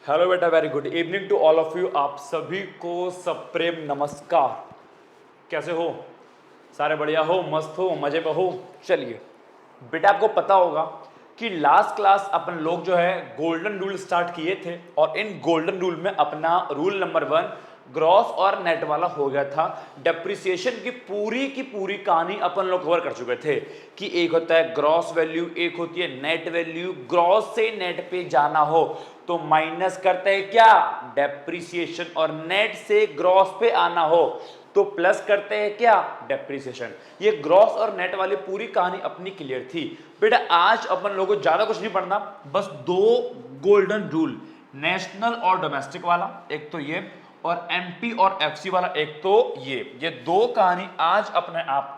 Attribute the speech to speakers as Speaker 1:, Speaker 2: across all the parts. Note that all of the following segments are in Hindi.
Speaker 1: हेलो बेटा, very good evening to all of you. आप सभी को सप्रेम नमस्कार। कैसे हो? सारे बढ़िया हो, मस्त हो, मजे में हो? चलिए बेटा, आपको पता होगा कि लास्ट क्लास अपन लोग जो है गोल्डन रूल स्टार्ट किए थे और इन गोल्डन रूल में अपना रूल नंबर 1 ग्रॉस और नेट वाला हो गया था। डेप्रिसिएशन की पूरी कहानी अपन लोग कवर कर चुके थे कि एक होता है ग्रॉस वैल्यू, एक होती है नेट वैल्यू। ग्रॉस से नेट पे जाना हो तो माइनस करते हैं क्या, डेप्रिसिएशन, और नेट से ग्रॉस पे आना हो तो प्लस करते हैं क्या, डेप्रिसिएशन। ये ग्रॉस और नेट वाली पूरी कहानी अपनी क्लियर थी बेटा। आज अपन लोगों को ज्यादा कुछ नहीं पढ़ना, बस दो गोल्डन रूल, नेशनल और डोमेस्टिक वाला एक तो ये, और एमपी और एफसी वाला एक तो ये दो कहानी आज अपने आप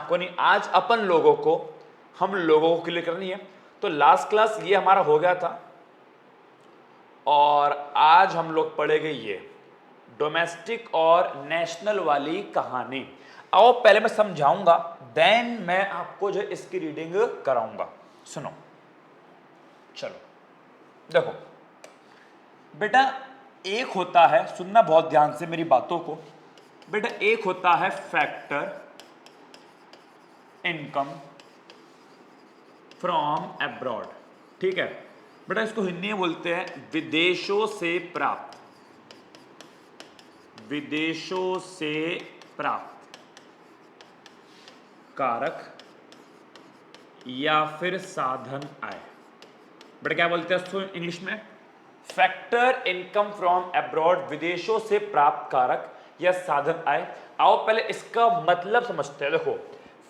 Speaker 1: को नहीं, आज अपन लोगों को, हम लोगों को क्लियर करनी है। तो लास्ट क्लास ये हमारा हो गया था और आज हम लोग पढ़ेंगे ये डोमेस्टिक और नेशनल वाली कहानी। आओ पहले मैं समझाऊंगा, देन मैं आपको जो इसकी रीडिंग कराऊंगा। सुनो, चलो देखो बेटा, एक होता है, सुनना बहुत ध्यान से मेरी बातों को बेटा, एक होता है फैक्टर इनकम फ्रॉम अब्रॉड। ठीक है बेटा, इसको हिंदी में बोलते हैं विदेशों से प्राप्त, विदेशों से प्राप्त कारक या फिर साधन आय। बेटा क्या बोलते हैं इसको इंग्लिश में? फैक्टर इनकम फ्रॉम अब्रॉड, विदेशों से प्राप्त कारक या साधन आय। आओ पहले इसका मतलब समझते हैं। देखो,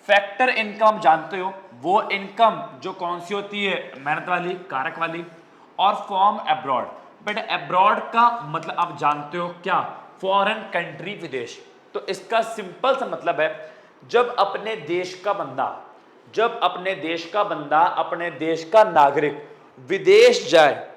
Speaker 1: फैक्टर इनकम जानते हो, वो इनकम जो कौन सी होती है, मेहनत वाली, कारक वाली, और फ्रॉम अब्रॉड। बेटा अब्रॉड का मतलब आप जानते हो क्या, फॉरेन कंट्री, विदेश। तो इसका सिंपल सा मतलब है, जब अपने देश का बंदा, अपने देश का नागरिक विदेश जाए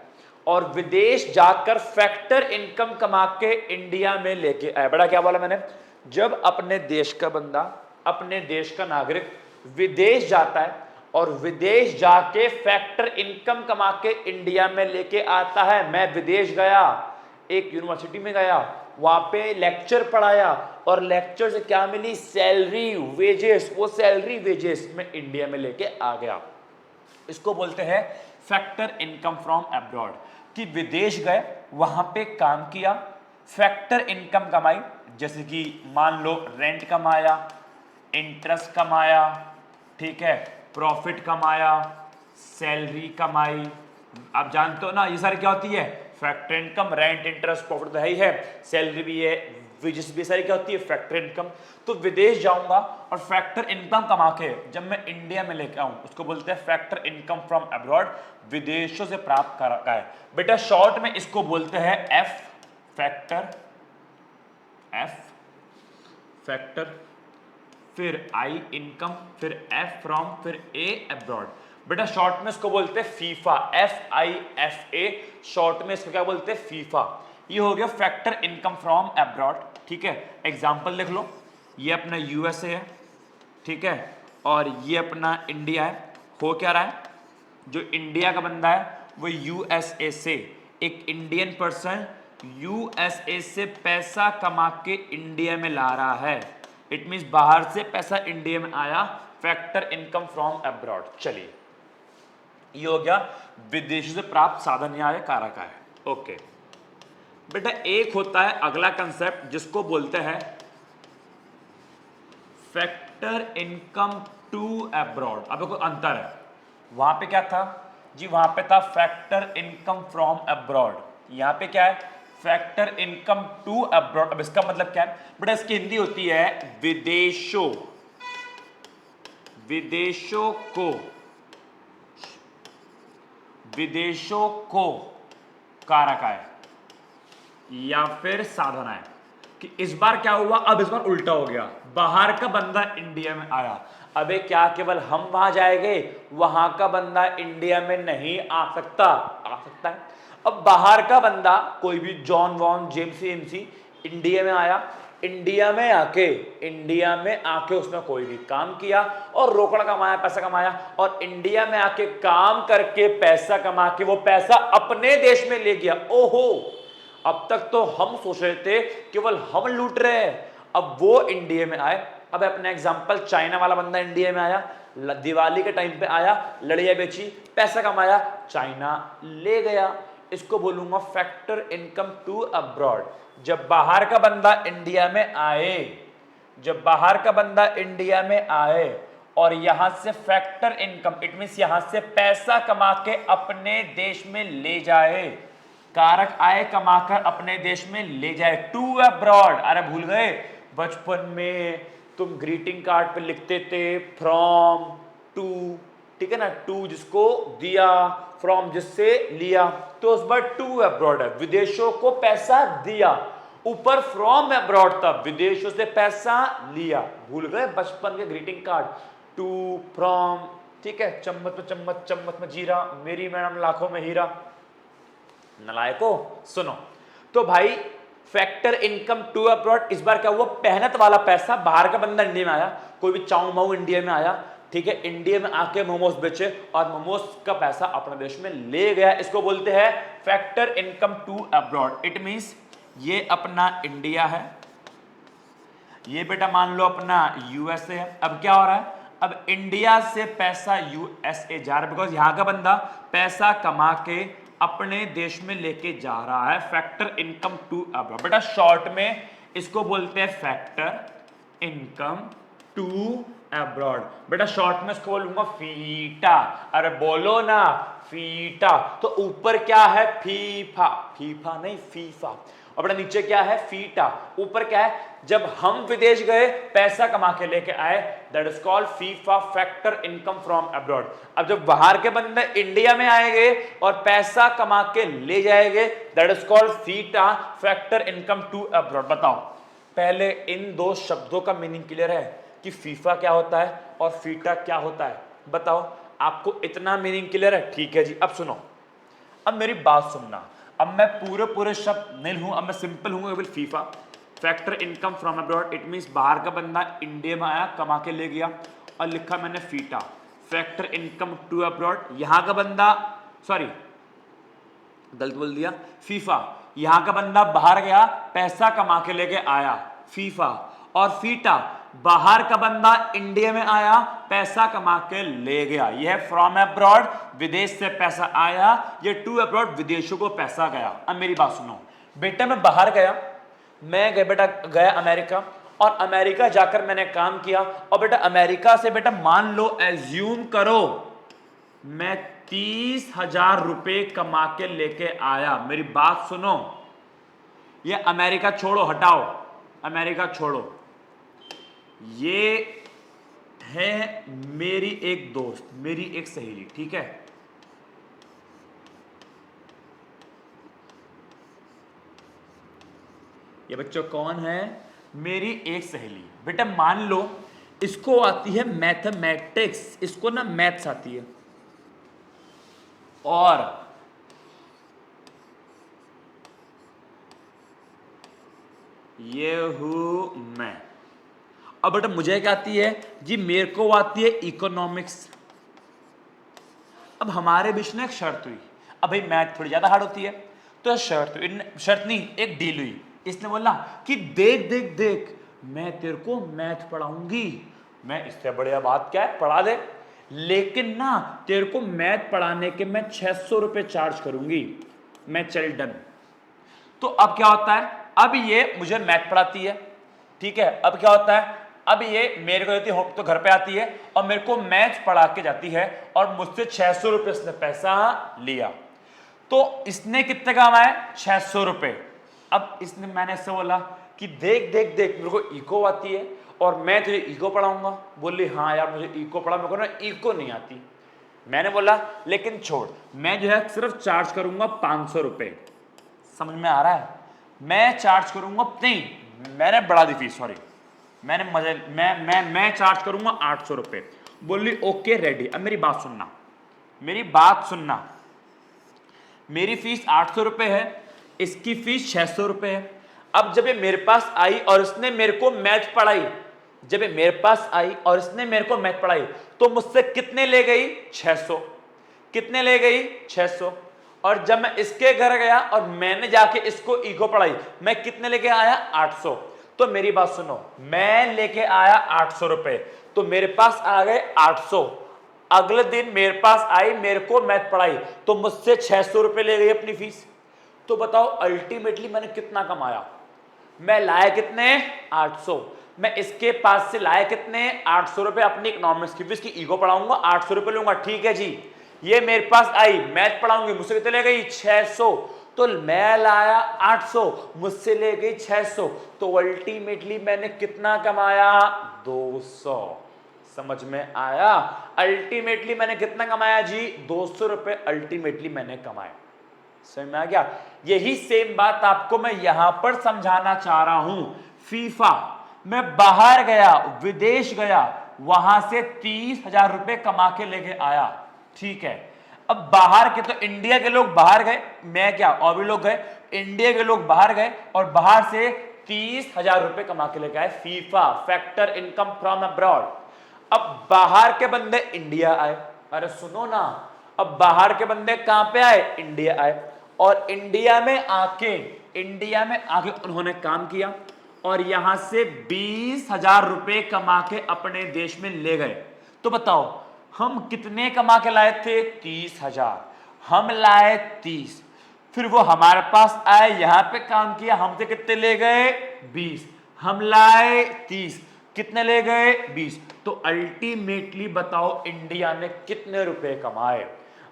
Speaker 1: और विदेश जाकर फैक्टर इनकम कमा के इंडिया में लेके आए। बड़ा क्या बोला मैंने? जब अपने देश का बंदा, अपने देश का नागरिक विदेश जाता है और विदेश जाके फैक्टर इनकम कमा के इंडिया में लेके आता है। मैं विदेश गया, एक यूनिवर्सिटी में गया, वहां पे लेक्चर पढ़ाया और लेक्चर से क्या मिली, सैलरी, वेजेस। वो सैलरी वेजेस में इंडिया में लेके आ गया। इसको बोलते हैं फैक्टर इनकम फ्रॉम अब्रॉड, कि विदेश गए, वहां पे काम किया, फैक्टर इनकम कमाई, जैसे कि मान लो रेंट कमाया, इंटरेस्ट कमाया, ठीक है, प्रॉफिट कमाया, सैलरी कमाई। आप जानते हो ना ये सारी क्या होती है, factor income. Rent, interest, profit तो है ही है, सैलरी भी है, वेजेस भी, सारी क्या होती है, फैक्टर इनकम। तो विदेश जाऊंगा और फैक्टर इनकम कमा के जब मैं इंडिया में लेके आऊं, उसको बोलते हैं फैक्टर इनकम फ्रॉम अब्रॉड, विदेशों से प्राप्त करा है। बेटा शॉर्ट में इसको बोलते हैं एफ फैक्टर, फिर आई इनकम, फिर एफ फ्रॉम, फिर ए अब्रॉड। बेटा शॉर्ट में इसको बोलते हैं फीफा, FIFA, शॉर्ट में इसको क्या बोलते हैं, फीफा। ये हो गया फैक्टर इनकम फ्रॉम अब्रॉड। ठीक है, एग्जांपल लिख लो, ये अपना USA है, ठीक है, और ये अपना इंडिया है। हो क्या रहा है, जो इंडिया का बंदा है वो USA से, एक इंडियन पर्सन USA से पैसा कमा के इंडिया में ला रहा है। इट मींस बाहर से पैसा इंडिया में आया, फैक्टर इनकम फ्रॉम अब्रॉड। चलिए, ये हो गया विदेशों से प्राप्त साधन या कारक है। ओके बेटा, एक होता है अगला कंसेप्ट जिसको बोलते हैं फैक्टर इनकम टू अब्रॉड। अब देखो अंतर है, वहां पे क्या था जी, वहां पे था फैक्टर इनकम फ्रॉम अब्रॉड, यहां पे क्या है, फैक्टर इनकम टू अब्रॉड। अब इसका मतलब क्या है बेटा, इसकी हिंदी होती है विदेशों, विदेशों को कारक आय या फिर साधन आय। कि इस बार क्या हुआ, अब इस बार उल्टा हो गया, बाहर का बंदा इंडिया में आया। अबे क्या केवल हम वहां जाएंगे, वहां का बंदा इंडिया में नहीं आ सकता? आ सकता है। अब बाहर का बंदा कोई भी John von James MC India में आया, इंडिया में आके उसने कोई भी काम किया और रोकड़ा कमाया, पैसा कमाया, और इंडिया में आके काम करके पैसा कमा के वो पैसा अपने देश में ले गया। ओहो, अब तक तो हम सोच रहे थे केवल हम लूट रहे हैं, अब वो इंडिया में आए। अब अपना एग्जांपल, चाइना वाला बंदा इंडिया में आया, दिवाली के टाइम पे आया, लड़ियां बेची, पैसा कमाया, चाइना ले गया। इसको बोलूंगा फैक्टर इनकम टू अब्रॉड। जब बाहर का बंदा इंडिया में आए, जब बाहर का बंदा इंडिया में आए और यहां से फैक्टर इनकम, इट मींस यहां से पैसा कमा के अपने देश में ले जाए, कारक आय कमाकर अपने देश में ले जाए, टू अब्रॉड। अरे भूल गए बचपन में तुम ग्रीटिंग कार्ड पे लिखते थे फ्रॉम टू, ठीक है ना, टू जिसको दिया, फ्रॉम जिससे लिया, तो उस बार टू अब्रॉड है, विदेशों को पैसा दिया, ऊपर फ्रॉम अब्रॉड था, विदेशों से पैसा लिया। भूल गए बचपन के ग्रीटिंग कार्ड, टू, फ्रॉम, ठीक है, चम्मच में चम्मच, चम्मच में जीरा, मेरी मैडम लाखों में हीरा। नलायको सुनो, तो भाई फैक्टर इनकम टू अब्रॉड, इस बार क्या हुआ, मेहनत वाला पैसा, बाहर का बंदा इंडिया में आया, कोई भी चाऊ माऊ इंडिया में आया, ठीक है, इंडिया में आके मोमोज बेचे और मोमोज का पैसा अपने देश में ले गया, इसको बोलते हैं factor income to abroad. It means ये अपना इंडिया है, ये बेटा मान लो अपना यूएसए है। अब क्या हो रहा है, अब इंडिया से पैसा यूएसए जा रहा है, बिकॉज यहां का बंदा पैसा कमा के अपने देश में लेके जा रहा है, फैक्टर इनकम टू अब्रॉड। बेटा शॉर्ट में इसको बोलते हैं फैक्टर इनकम टू अब्रॉड। बेटा शॉर्ट में इसको बोलूंगा फीटा। अरे बोलो ना फीटा। तो ऊपर क्या है, फीफा, फीफा नहीं फीफा, और बेटा नीचे क्या है, फीटा। ऊपर क्या है, जब हम विदेश गए पैसा कमा के लेके आए, that is called FIFA, factor income from abroad. अब जब बाहर के बंदे इंडिया में आएंगे और पैसा कमा के ले जाएंगे, that is called FITA, factor income to abroad. बताओ पहले इन दो शब्दों का मीनिंग क्लियर है कि फीफा क्या होता है और फीटा क्या होता है? बताओ, आपको इतना मीनिंग क्लियर है? ठीक है जी। अब सुनो, अब मेरी बात सुनना, अब मैं पूरे शब्द नहीं हूं, अब मैं सिंपल हूं, केवल FIFA, factor income from abroad, it means बाहर का बंदा इंडिया में आया कमा के ले गया, और लिखा मैंने FITA, factor income to abroad. यहां का बंदा, सॉरी गलत बोल दिया, फीफा, यहां का बंदा बाहर गया पैसा कमा के लेके आया, फीफा, और फीटा बाहर का बंदा इंडिया में आया पैसा कमा के ले गया। यह है फ्रॉम अब्रॉड, विदेश से पैसा आया, ये टू अब्रॉड, विदेशों को पैसा गया। अब मेरी बात सुनो बेटा, मैं बाहर गया, मैं गया अमेरिका, और अमेरिका जाकर मैंने काम किया, और बेटा अमेरिका से बेटा मान लो, एज्यूम करो मैं 30,000 रुपए कमा के लेके आया। मेरी बात सुनो, ये अमेरिका छोड़ो, हटाओ अमेरिका छोड़ो, ये है मेरी एक दोस्त, मेरी एक सहेली, ठीक है, ये बच्चों कौन है, मेरी एक सहेली। बेटा मान लो इसको आती है मैथमेटिक्स, इसको ना मैथ्स आती है, और ये हूं मैं। अब बेटा मुझे क्या आती है जी, मेरे को आती है इकोनॉमिक्स। अब हमारे बीच में एक शर्त हुई, अब भाई मैथ थोड़ी ज्यादा हार्ड होती है, तो शर्त नहीं, एक डील हुई। इसने बोला कि देख देख देख, मैं तेरे को मैथ पढ़ाऊंगी, मैं इससे बढ़िया बात क्या है, पढ़ा दे, लेकिन ना तेरे को मैथ पढ़ाने के मैं 600 रुपए चार्ज करूंगी। मैं चल डन। तो अब क्या होता है, अब ये मुझे मैथ पढ़ाती है, ठीक है, अब क्या होता है, अब ये मेरे को देती है, तो घर पे आती है और मेरे को मैथ पढ़ा के जाती है, और मुझसे 600 रुपए इसने पैसा लिया। तो इसने कितने कमाए, 600 रुपए। अब इसने, मैंने इससे बोला कि देख देख देख, मेरे को इको आती है और मैं तुझे इको पढ़ाऊंगा। बोली हाँ यार मुझे इको पढ़ा, मेरे को ना इको नहीं आती। मैंने बोला लेकिन छोड़, मैं जो है सिर्फ चार्ज करूंगा 500 रुपए। समझ में आ रहा है, मैं चार्ज करूंगा, नहीं मैंने बढ़ा दी फीस, सॉरी, मैंने मजे, मैं चार्ज करूंगा 800 रुपए। बोली ओके रेडी। अब मेरी बात सुनना, मेरी बात सुनना, मेरी फीस 800 रुपए है, इसकी फीस 600 रुपए है। अब जब ये मेरे पास आई और इसने मेरे को मैथ पढ़ाई, जब ये मेरे पास आई और इसने मेरे को मैथ पढ़ाई, तो मुझसे कितने ले गई? 600। कितने ले गई? 600। और जब मैं इसके घर गया और मैंने जाके इसको इको पढ़ाई, मैं कितने लेके आया? 800। तो मेरी बात सुनो, मैं लेके आया 800 रुपए, तो मेरे पास आ गए 800। अगले दिन मेरे पास आई, मेरे को मैथ पढ़ाई, तो मुझसे 600 रुपए ले गई अपनी फीस। तो बताओ अल्टीमेटली मैंने कितना कमाया? मैं लाया कितने? 800। मैं इसके पास से लाया कितने? 800 रुपए अपनी इकोनॉमिक्स की फीस की इको पढ़ाऊंगा, 800 रुपए लूंगा, ठीक है जी। ये मेरे पास आई, मैथ पढ़ाऊंगी, मुझसे कितने ले गई? 600। तो मैं लाया 800, मुझसे ले गई 600, तो अल्टीमेटली मैंने कितना कमाया? 200। समझ में आया? अल्टीमेटली मैंने कितना कमाया जी? 200 रुपए अल्टीमेटली मैंने कमाए। समझ में आ गया? यही सेम बात आपको मैं यहां पर समझाना चाह रहा हूं। फीफा, मैं बाहर गया, विदेश गया, वहां से 30,000 रुपए कमा के लेके आया, ठीक है। अब बाहर के तो इंडिया के लोग बाहर गए, मैं क्या और भी लोग गए, इंडिया के लोग बाहर गए और बाहर से 30,000 रुपए कमा के लेके आए। FIFA, factor income from abroad. अब बाहर के बंदे इंडिया आए, अरे सुनो ना, अब बाहर के बंदे कहां पे आए? इंडिया आए, और इंडिया में आके उन्होंने काम किया और यहां से 20,000 रुपए कमा के अपने देश में ले गए। तो बताओ हम कितने कमा के लाए थे? 30,000। हम लाए 30, फिर वो हमारे पास आए, यहां पे काम किया, हमसे कितने ले गए? 20। हम लाए 30, कितने ले गए? 20। तो अल्टीमेटली बताओ इंडिया ने कितने रुपए कमाए?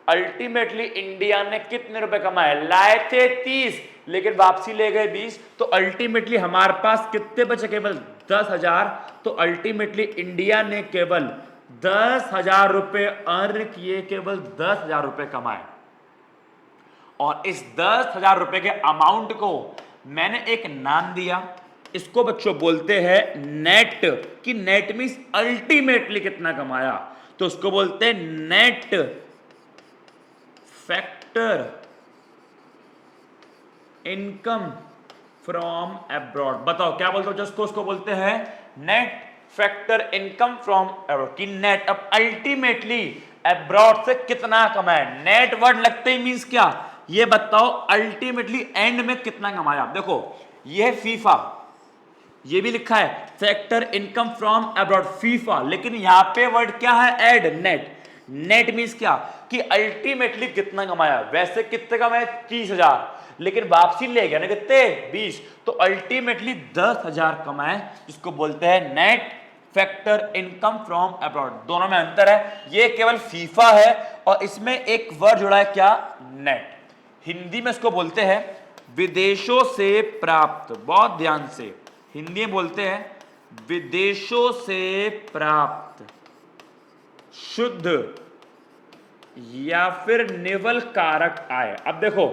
Speaker 1: अल्टीमेटली इंडिया ने कितने रुपए कमाए? लाए थे 30 लेकिन वापसी ले गए 20, तो अल्टीमेटली हमारे पास कितने बचे? केवल 10,000। तो अल्टीमेटली इंडिया ने केवल 10,000 रुपए अर्न किए, केवल 10,000 रुपए कमाए। और इस 10,000 रुपए के अमाउंट को मैंने एक नाम दिया, इसको बच्चों बोलते हैं नेट, कि नेट मींस अल्टीमेटली कितना कमाया, तो उसको बोलते हैं net factor income from abroad. बताओ क्या बोलते हो जिसको? उसको बोलते हैं net factor income from abroad, कि नेट अब अल्टीमेटली अब्रॉड से कितना कमाया। नेट वर्ड लगते ही मींस क्या? ये बताओ अल्टीमेटली एंड में कितना कमाया। देखो ये है फीफा, ये भी लिखा है factor income from abroad FIFA, लेकिन यहां पे वर्ड क्या है? Add net. नेट मींस क्या? कि अल्टीमेटली कितना कमाया। वैसे कितने कमाए? 30,000, लेकिन वापसी ले गया ना कितने? 20। तो अल्टीमेटली 10,000 कमाए, जिसको बोलते हैं net factor income from abroad. दोनों में अंतर है, ये केवल फीफा है और इसमें एक वर्ड जुड़ा है क्या? नेट। हिंदी में इसको बोलते हैं विदेशों से प्राप्त। बहुत ध्यान से, हिंदी में बोलते हैं विदेशों से प्राप्त शुद्ध या फिर निवल कारक आय। अब देखो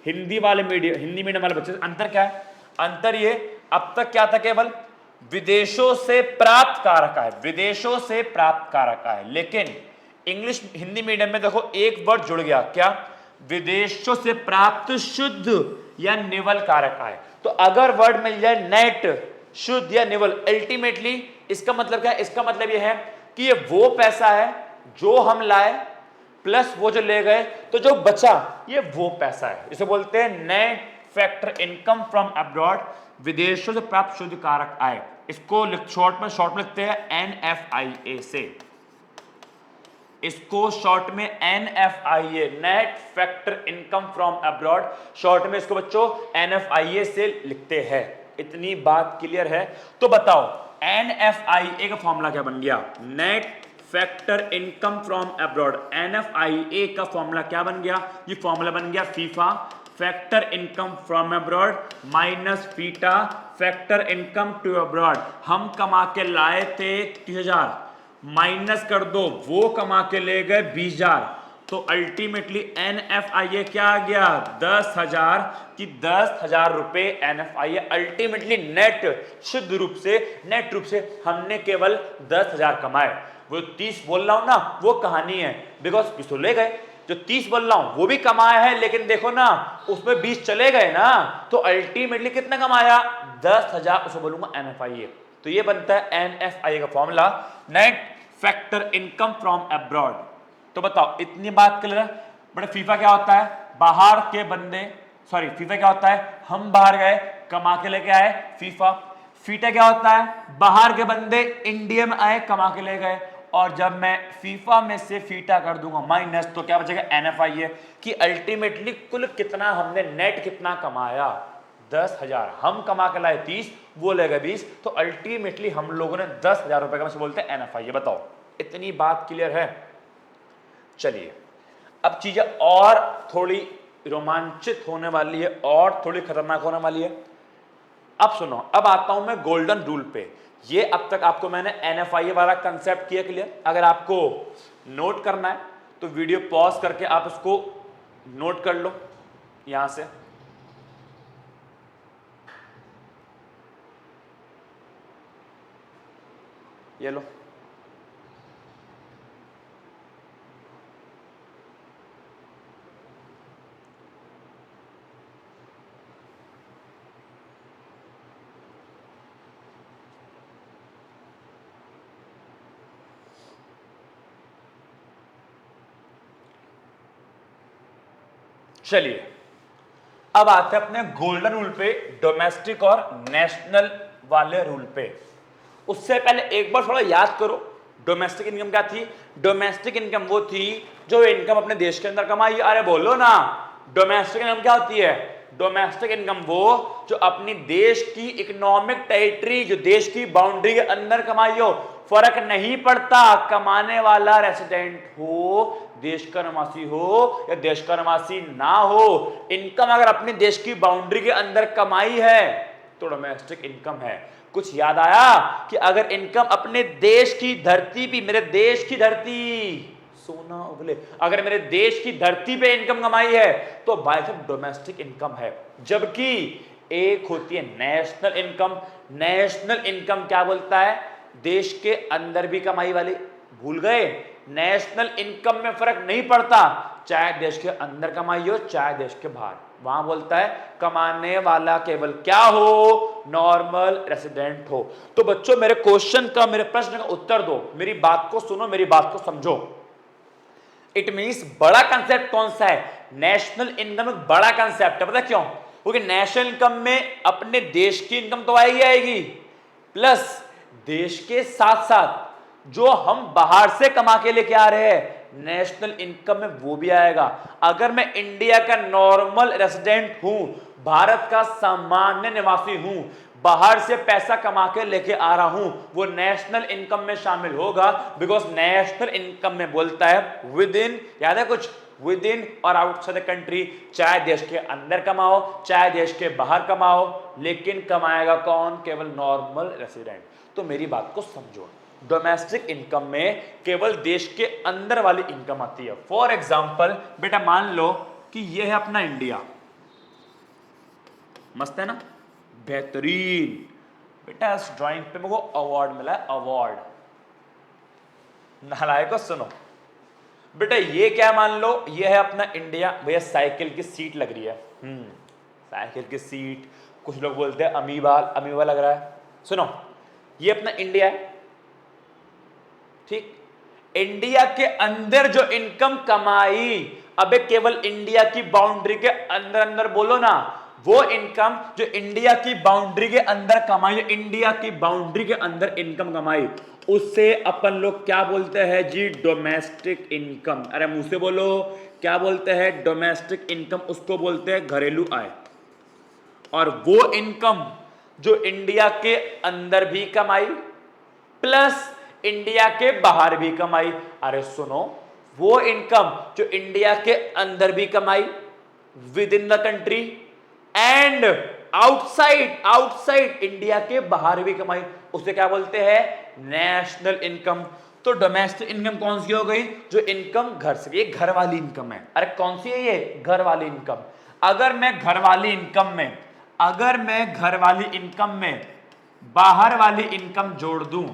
Speaker 1: हिंदी मीडियम वाले बच्चे अंतर क्या है? अंतर ये, अब तक क्या था? केवल विदेशों से प्राप्त कारक आय, विदेशों से प्राप्त कारक आय, लेकिन हिंदी मीडियम में देखो एक वर्ड जुड़ गया, क्या? विदेशों से प्राप्त शुद्ध या निवल कारक आय। तो अगर वर्ड मिल जाए नेट, शुद्ध या निवल, अल्टीमेटली इसका मतलब क्या है? इसका मतलब यह है कि ये वो पैसा है जो हम लाए प्लस वो जो ले गए, तो जो बचा ये वो पैसा है। इसे बोलते हैं net factor income from abroad, विदेशों से प्राप्त शुद्ध कारक आय। इसको शॉर्ट में लिखते हैं NFIA से, इसको शॉर्ट में NFIA, net factor income from abroad, short में इसको बच्चों NFIA से लिखते हैं। इतनी बात क्लियर है? तो बताओ NFIA का फॉर्मूला क्या बन गया? Net factor income from abroad. NFIA का फॉर्मूला क्या बन गया? ये फॉर्मूला बन गया FIFA factor income from abroad minus FITA factor income to abroad. हम कमा के लाए थे 30,000, माइनस कर दो वो कमा के ले गए 20,000, तो अल्टीमेटली NFIA क्या आ गया? 10,000, कि 10,000 रुपए NFIA अल्टीमेटली नेट, शुद्ध रूप से, नेट रूप से हमने केवल 10,000 कमाए। वो 30 बोल रहा हूं ना, वो कहानी है, बिकॉज किसको ले गए, जो 30 बोल रहा हूं वो भी कमाया है, लेकिन देखो ना उसमें 20 चले गए ना, तो अल्टीमेटली कितना कमाया, 10,000, उसको बोलूंगा NFIA। तो ये बनता है NFIA का formula, net factor income from abroad. तो बताओ इतनी बात क्लियर है बेटा। फीफा क्या होता है, बाहर के बंदे, सॉरी फीफा क्या होता है, हम बाहर गए कमा के लेके आए, फीफा। फीटा क्या होता है, बाहर के बंदे इंडिया में आए कमा के ले गए। और जब मैं फीफा में से फीटा कर दूंगा माइनस, तो क्या बचेगा, NFIA, कि अल्टीमेटली कुल कितना हमने नेट कितना कमाया, 10,000। हम कमा के लाए 30, वो ले गए 20, तो अल्टीमेटली हम लोगों ने 10,000 रुपए का बोलते हैं NFIA। बताओ इतनी बात क्लियर है। चलिए अब चीजें और थोड़ी रोमांचित होने वाली है और थोड़ी खतरनाक होने वाली है। अब सुनो, अब आता हूं मैं गोल्डन रूल पे। ये अब तक आपको मैंने NFIA वाला कंसेप्ट किया क्लियर। अगर आपको नोट करना है तो वीडियो पॉज करके आप इसको नोट कर लो यहां से। ये लो, चलिए अब आते हैं अपने गोल्डन रूल पे, डोमेस्टिक और नेशनल वाले रूल पे। उससे पहले एक बार थोड़ा याद करो, डोमेस्टिक इनकम क्या थी। डोमेस्टिक इनकम वो थी जो इनकम अपने देश के अंदर कमाई। अरे बोलो ना, डोमेस्टिक इनकम क्या होती है, डोमेस्टिक इनकम वो जो अपनी देश की इकोनॉमिक टेरिटरी, जो देश की बाउंड्री के अंदर कमाई हो। फर्क नहीं पड़ता कमाने वाला रेसिडेंट हो, देश का निवासी हो या देश का निवासी ना हो, इनकम अगर अपने देश की बाउंड्री के अंदर कमाई है तो डोमेस्टिक इनकम है। कुछ याद आया कि अगर इनकम अपने देश की धरती भी, मेरे देश की धरती, सोना उगले, अगर मेरे देश की धरती पे इनकम कमाई है तो भाई साहब डोमेस्टिक इनकम है। जबकि एक होती है नेशनल इनकम। नेशनल इनकम क्या बोलता है, देश के अंदर भी कमाई वाली। भूल गए, नेशनल इनकम में फर्क नहीं पड़ता, चाहे देश के अंदर कमाई हो चाहे देश के बाहर। वहां बोलता है कमाने वाला केवल क्या हो, नॉर्मल रेसिडेंट हो। तो बच्चों मेरे क्वेश्चन का, मेरे प्रश्न का उत्तर दो, मेरी बात को सुनो, मेरी बात को समझो। इट मींस बड़ा कंसेप्ट कौन सा है, नेशनल इनकम एक बड़ा कंसेप्ट है। पता क्यों, क्योंकि नेशनल इनकम में अपने देश की इनकम तो आएगी, प्लस देश के साथ साथ जो हम बाहर से कमा के लेके आ रहे हैं नेशनल इनकम में वो भी आएगा। अगर मैं इंडिया का नॉर्मल रेसिडेंट हूं, भारत का सामान्य निवासी हूं, बाहर से पैसा कमा के लेके आ रहा हूं, वो नेशनल इनकम में शामिल होगा। बिकॉज नेशनल इनकम में बोलता है विद इन, याद है कुछ, विद इन और आउटसाइड द कंट्री, चाहे देश के अंदर कमाओ चाहे देश के बाहर कमाओ, लेकिन कमाएगा कौन, केवल नॉर्मल रेसिडेंट। तो मेरी बात को समझो, डोमेस्टिक इनकम में केवल देश के अंदर वाली इनकम आती है। फॉर एग्जाम्पल बेटा मान लो कि ये है अपना इंडिया, मस्त है ना, बेहतरीन। बेटा इस ड्राइंग पे मेरे को अवार्ड मिला है, अवार्ड। नालायक को सुनो बेटा, ये क्या मान लो, ये है अपना इंडिया। भैया साइकिल की सीट लग रही है, साइकिल की सीट, कुछ लोग बोलते हैं अमीबा, अमीबा लग रहा है। सुनो, ये अपना इंडिया है, ठीक। इंडिया के अंदर जो इनकम कमाई, अबे केवल इंडिया की बाउंड्री के अंदर अंदर बोलो ना, वो इनकम जो इंडिया की बाउंड्री के अंदर कमाई, इंडिया की बाउंड्री के अंदर इनकम कमाई, उससे अपन लोग क्या बोलते हैं जी, डोमेस्टिक इनकम। अरे मुंह से बोलो, क्या बोलते हैं, डोमेस्टिक इनकम। उसको बोलते हैं घरेलू आय। और वो इनकम जो इंडिया के अंदर भी कमाई प्लस इंडिया के बाहर भी कमाई। अरे सुनो, वो इनकम जो इंडिया के अंदर भी कमाई with in the country and outside India के बाहर भी कमाई, उसे क्या बोलते हैं, नेशनल इनकम। तो डोमेस्टिक इनकम कौन सी हो गई, जो इनकम घर से, ये घर वाली इनकम है। अरे कौन सी है ये, घर वाली इनकम। अगर मैं घर वाली इनकम में, अगर मैं घर वाली इनकम में बाहर वाली इनकम जोड़ दूं,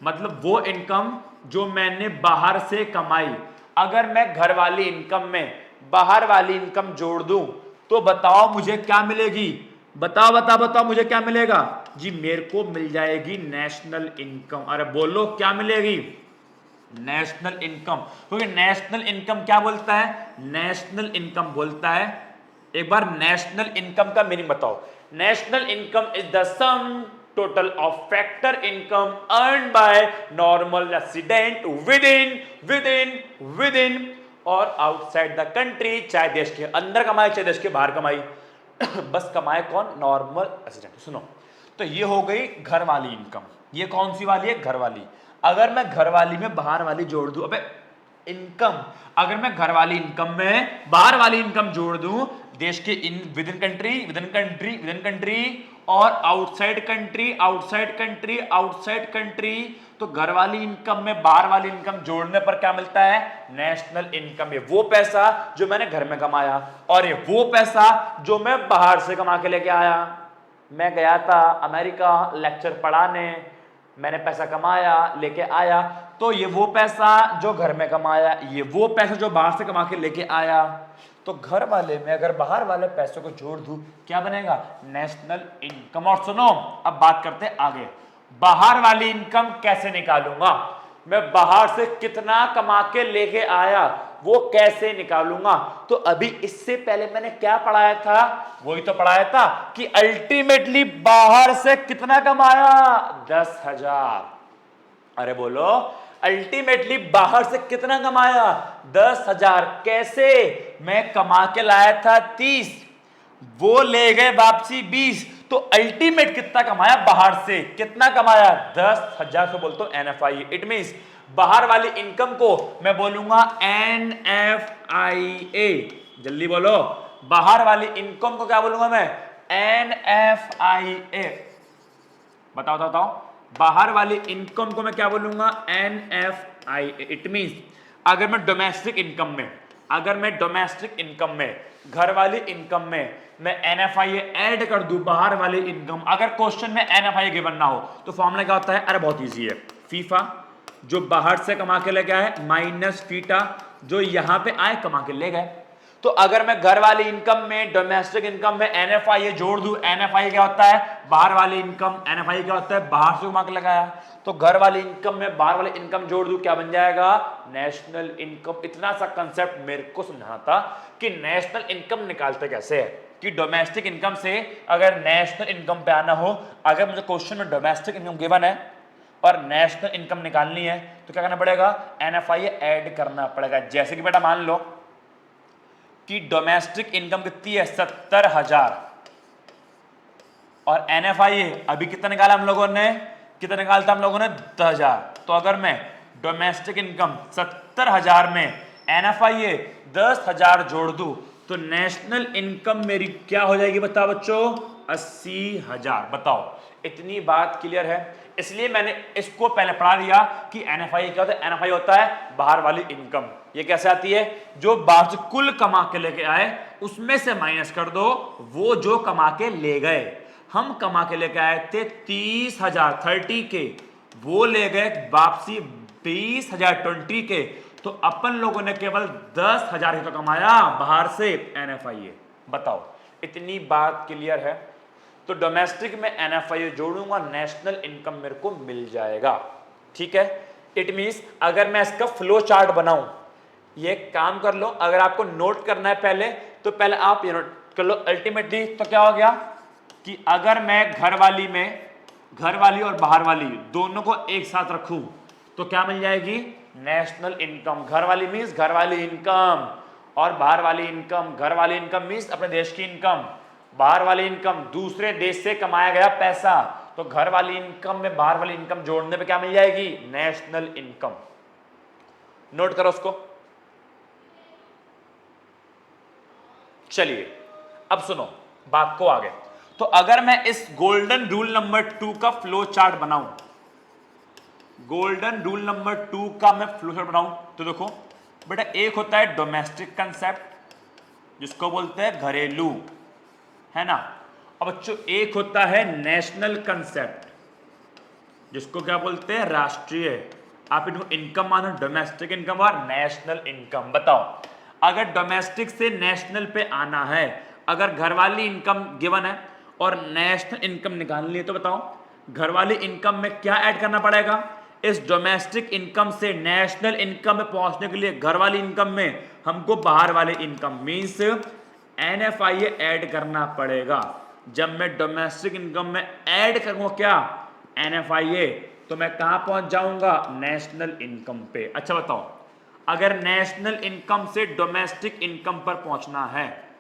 Speaker 1: मतलब वो इनकम जो मैंने बाहर से कमाई, अगर मैं घर वाली इनकम में बाहर वाली इनकम जोड़ दूं तो बताओ मुझे क्या मिलेगी, बताओ बताओ बताओ मुझे क्या मिलेगा जी, मेरे को मिल जाएगी नेशनल इनकम। अरे बोलो क्या मिलेगी, नेशनल इनकम। क्योंकि नेशनल इनकम क्या बोलता है, नेशनल इनकम बोलता है, एक बार नेशनल इनकम का मीनिंग बताओ। National income is the sum total of factor income earn by normal resident with in और आउटसाइड द कंट्री, चाहे देश के अंदर कमाए चाहे देश के बाहर कमाई। बस कमाए कौन, नॉर्मल रेसिडेंट। सुनो, तो ये हो गई घर वाली इनकम। ये कौन सी वाली है, घर वाली। अगर मैं घर वाली में बाहर वाली जोड़ दूं, अबे इनकम, अगर मैं घर वाली इनकम में बाहर वाली इनकम जोड़ दूं, देश के विद इन कंट्री और आउटसाइड कंट्री आउटसाइड कंट्री, तो घर वाली इनकम में बाहर वाली इनकम जोड़ने पर क्या मिलता है, नेशनल इनकम। ये वो पैसा जो मैंने घर में कमाया और ये वो पैसा जो मैं बाहर से कमा के लेके आया। मैं गया था अमेरिका लेक्चर पढ़ाने, मैंने पैसा कमाया लेके आया, तो ये वो पैसा जो घर में कमाया, ये वो पैसा जो बाहर से कमा के लेके आया। तो घर वाले में अगर बाहर वाले पैसों को जोड़ दूं क्या बनेगा, नेशनल इनकम। और सुनो, अब बात करते हैं आगे, बाहर वाली इनकम कैसे निकालूंगा, मैं बाहर से कितना कमा के लेके आया वो कैसे निकालूंगा। तो अभी इससे पहले मैंने क्या पढ़ाया था, वही तो पढ़ाया था कि अल्टीमेटली बाहर से कितना कमाया, 10,000। अरे बोलो, अल्टीमेटली बाहर से कितना कमाया, 10,000। कैसे, मैं कमा के लाया था 30, वो ले गए वापसी 20, तो अल्टीमेट कितना कमाया बाहर से, कितना कमाया, 10,000 से बोलते हो NFIA। इट मींस बाहर वाली इनकम को मैं बोलूंगा NFIA। जल्दी बोलो, बाहर वाली इनकम को क्या बोलूंगा मैं, NFIA। बताओ बताओ बताओ, बाहर वाली इनकम को मैं क्या बोलूंगा, NFIA। इट मींस अगर मैं डोमेस्टिक इनकम में, अगर मैं डोमेस्टिक इनकम में घर वाली इनकम में मैं NFIA ऐड कर दूं बाहर वाली इनकम, अगर क्वेश्चन में NFIA गिवन ना हो तो फॉर्मूला क्या होता है, अरे बहुत इजी है, फीफा जो बाहर से कमा के ले गया है माइनस फीटा जो यहां पे आए कमा के ले गए। तो अगर मैं घर वाली इनकम में डोमेस्टिक इनकम में NFIA जोड़ दूं, NFIA क्या होता है, बाहर वाली इनकम, NFIA क्या होता है, बाहर से कमा के लगाया, तो घर वाली इनकम में बाहर वाली इनकम जोड़ दूं क्या बन जाएगा, नेशनल इनकम। इतना सा कंसेप्ट मेरे को समझाना था कि नेशनल इनकम निकालते कैसे है, कि डोमेस्टिक इनकम से अगर नेशनल इनकम पे आना हो, अगर मुझे क्वेश्चन में डोमेस्टिक इनकम गिवन है और नेशनल इनकम निकालनी है तो क्या करना पड़ेगा, NFIA ऐड करना पड़ेगा। जैसे कि बेटा मान लो कि डोमेस्टिक इनकम कितनी है, 70,000 और NFIA अभी कितना निकाला हम लोगों ने, कितना निकाला था हम लोगों ने, 10,000। तो अगर मैं डोमेस्टिक इनकम 70,000 में NFIA 10,000 जोड़ दूं तो नेशनल इनकम मेरी क्या हो जाएगी, बताओ बच्चों, 80,000। बताओ, इतनी बात क्लियर है। इसलिए मैंने इसको पहले पढ़ा दिया कि NFIA क्या होता है, NFIA होता है बाहर वाली इनकम। ये कैसे आती है, जो बाहर से कुल कमा के लेके आए उसमें से माइनस कर दो वो जो कमा के ले गए। हम कमा के लेके आए थे 30,000 30 के, वो ले गए वापसी 20,000 20 के, तो अपन लोगों ने केवल 10,000 ही तो कमाया बाहर से, NFIA। बताओ, इतनी बात क्लियर है। तो डोमेस्टिक में NFIA जोड़ूंगा, नेशनल इनकम मेरे को मिल जाएगा। ठीक है, इट मींस अगर मैं इसका फ्लो चार्ट बनाऊं, ये काम कर लो, अगर आपको नोट करना है पहले तो पहले आप ये नोट कर लो। अल्टीमेटली तो क्या हो गया कि अगर मैं घर वाली और बाहर वाली दोनों को एक साथ रखूं तो क्या मिल जाएगी, नेशनल इनकम। घर वाली मींस घर वाली इनकम और बाहर वाली इनकम, घर वाली इनकम मींस अपने देश की इनकम, बाहर वाली इनकम दूसरे देश से कमाया गया पैसा। तो घर वाली इनकम में बाहर वाली इनकम जोड़ने पे क्या मिल जाएगी, नेशनल इनकम। नोट करो उसको। चलिए अब सुनो बात को आगे। तो अगर मैं इस गोल्डन रूल नंबर 2 का फ्लो चार्ट बनाऊं, गोल्डन रूल नंबर 2 का मैं फ्लो चार्ट बनाऊं तो देखो बेटा, एक होता है डोमेस्टिक कंसेप्ट जिसको बोलते हैं घरेलू, है ना। अब बच्चों एक होता है नेशनल कंसेप्ट जिसको क्या बोलते हैं, राष्ट्रीय। आप इनको इनकम मानो, डोमेस्टिक इनकम और नेशनल इनकम। बताओ अगर डोमेस्टिक से नेशनल पे आना है, अगर घर वाली इनकम गिवन है और नेशनल इनकम निकालनी है, तो बताओ घर वाली इनकम में क्या ऐड करना पड़ेगा? इस डोमेस्टिक इनकम से नेशनल इनकम में पहुंचने के लिए घर वाली इनकम में हमको बाहर वाले इनकम मींस NFIA ऐड करना पड़ेगा। जब मैं डोमेस्टिक इनकम में ऐड करूंगा क्या NFIA, तो मैं कहां पहुंच जाऊंगा? नेशनल इनकम पे। अच्छा बताओ अगर नेशनल इनकम से डोमेस्टिक इनकम पर पहुंचना है,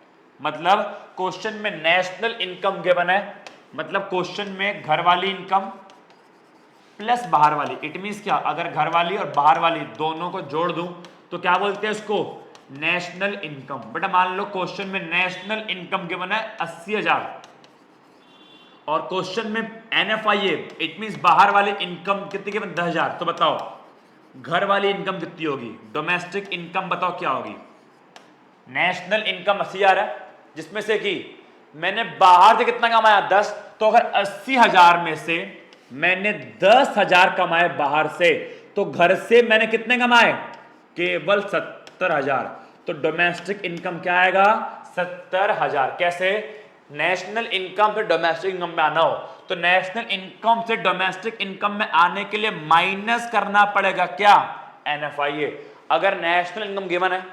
Speaker 1: मतलब क्वेश्चन में नेशनल इनकम गिवन है, मतलब क्वेश्चन में घर वाली इनकम प्लस बाहर वाली, इट मींस क्या, अगर घर वाली और बाहर वाली दोनों को जोड़ दूं तो क्या बोलते हैं इसको? National income. बेटा मान लो क्वेश्चन में नेशनल इनकम गिवन है 80,000 और क्वेश्चन में NFIA इट मींस बाहर वाली इनकम कितनी गिवन? 10,000। तो बताओ घर वाली इनकम कितनी होगी? डोमेस्टिक इनकम बताओ क्या होगी? नेशनल इनकम 80,000 है, जिसमें से कि मैंने बाहर से कितना कमाया? 10। तो अगर 80,000 में से मैंने 10,000 कमाए बाहर से, तो घर से मैंने कितने कमाए? केवल 70,000। तो डोमेस्टिक इनकम क्या आएगा? 70,000। कैसे? नेशनल इनकम से डोमेस्टिक इनकम में आना हो तो नेशनल इनकम से डोमेस्टिक इनकम में आने के लिए माइनस करना पड़ेगा क्या? NFIA। अगर नेशनल इनकम गिवन है,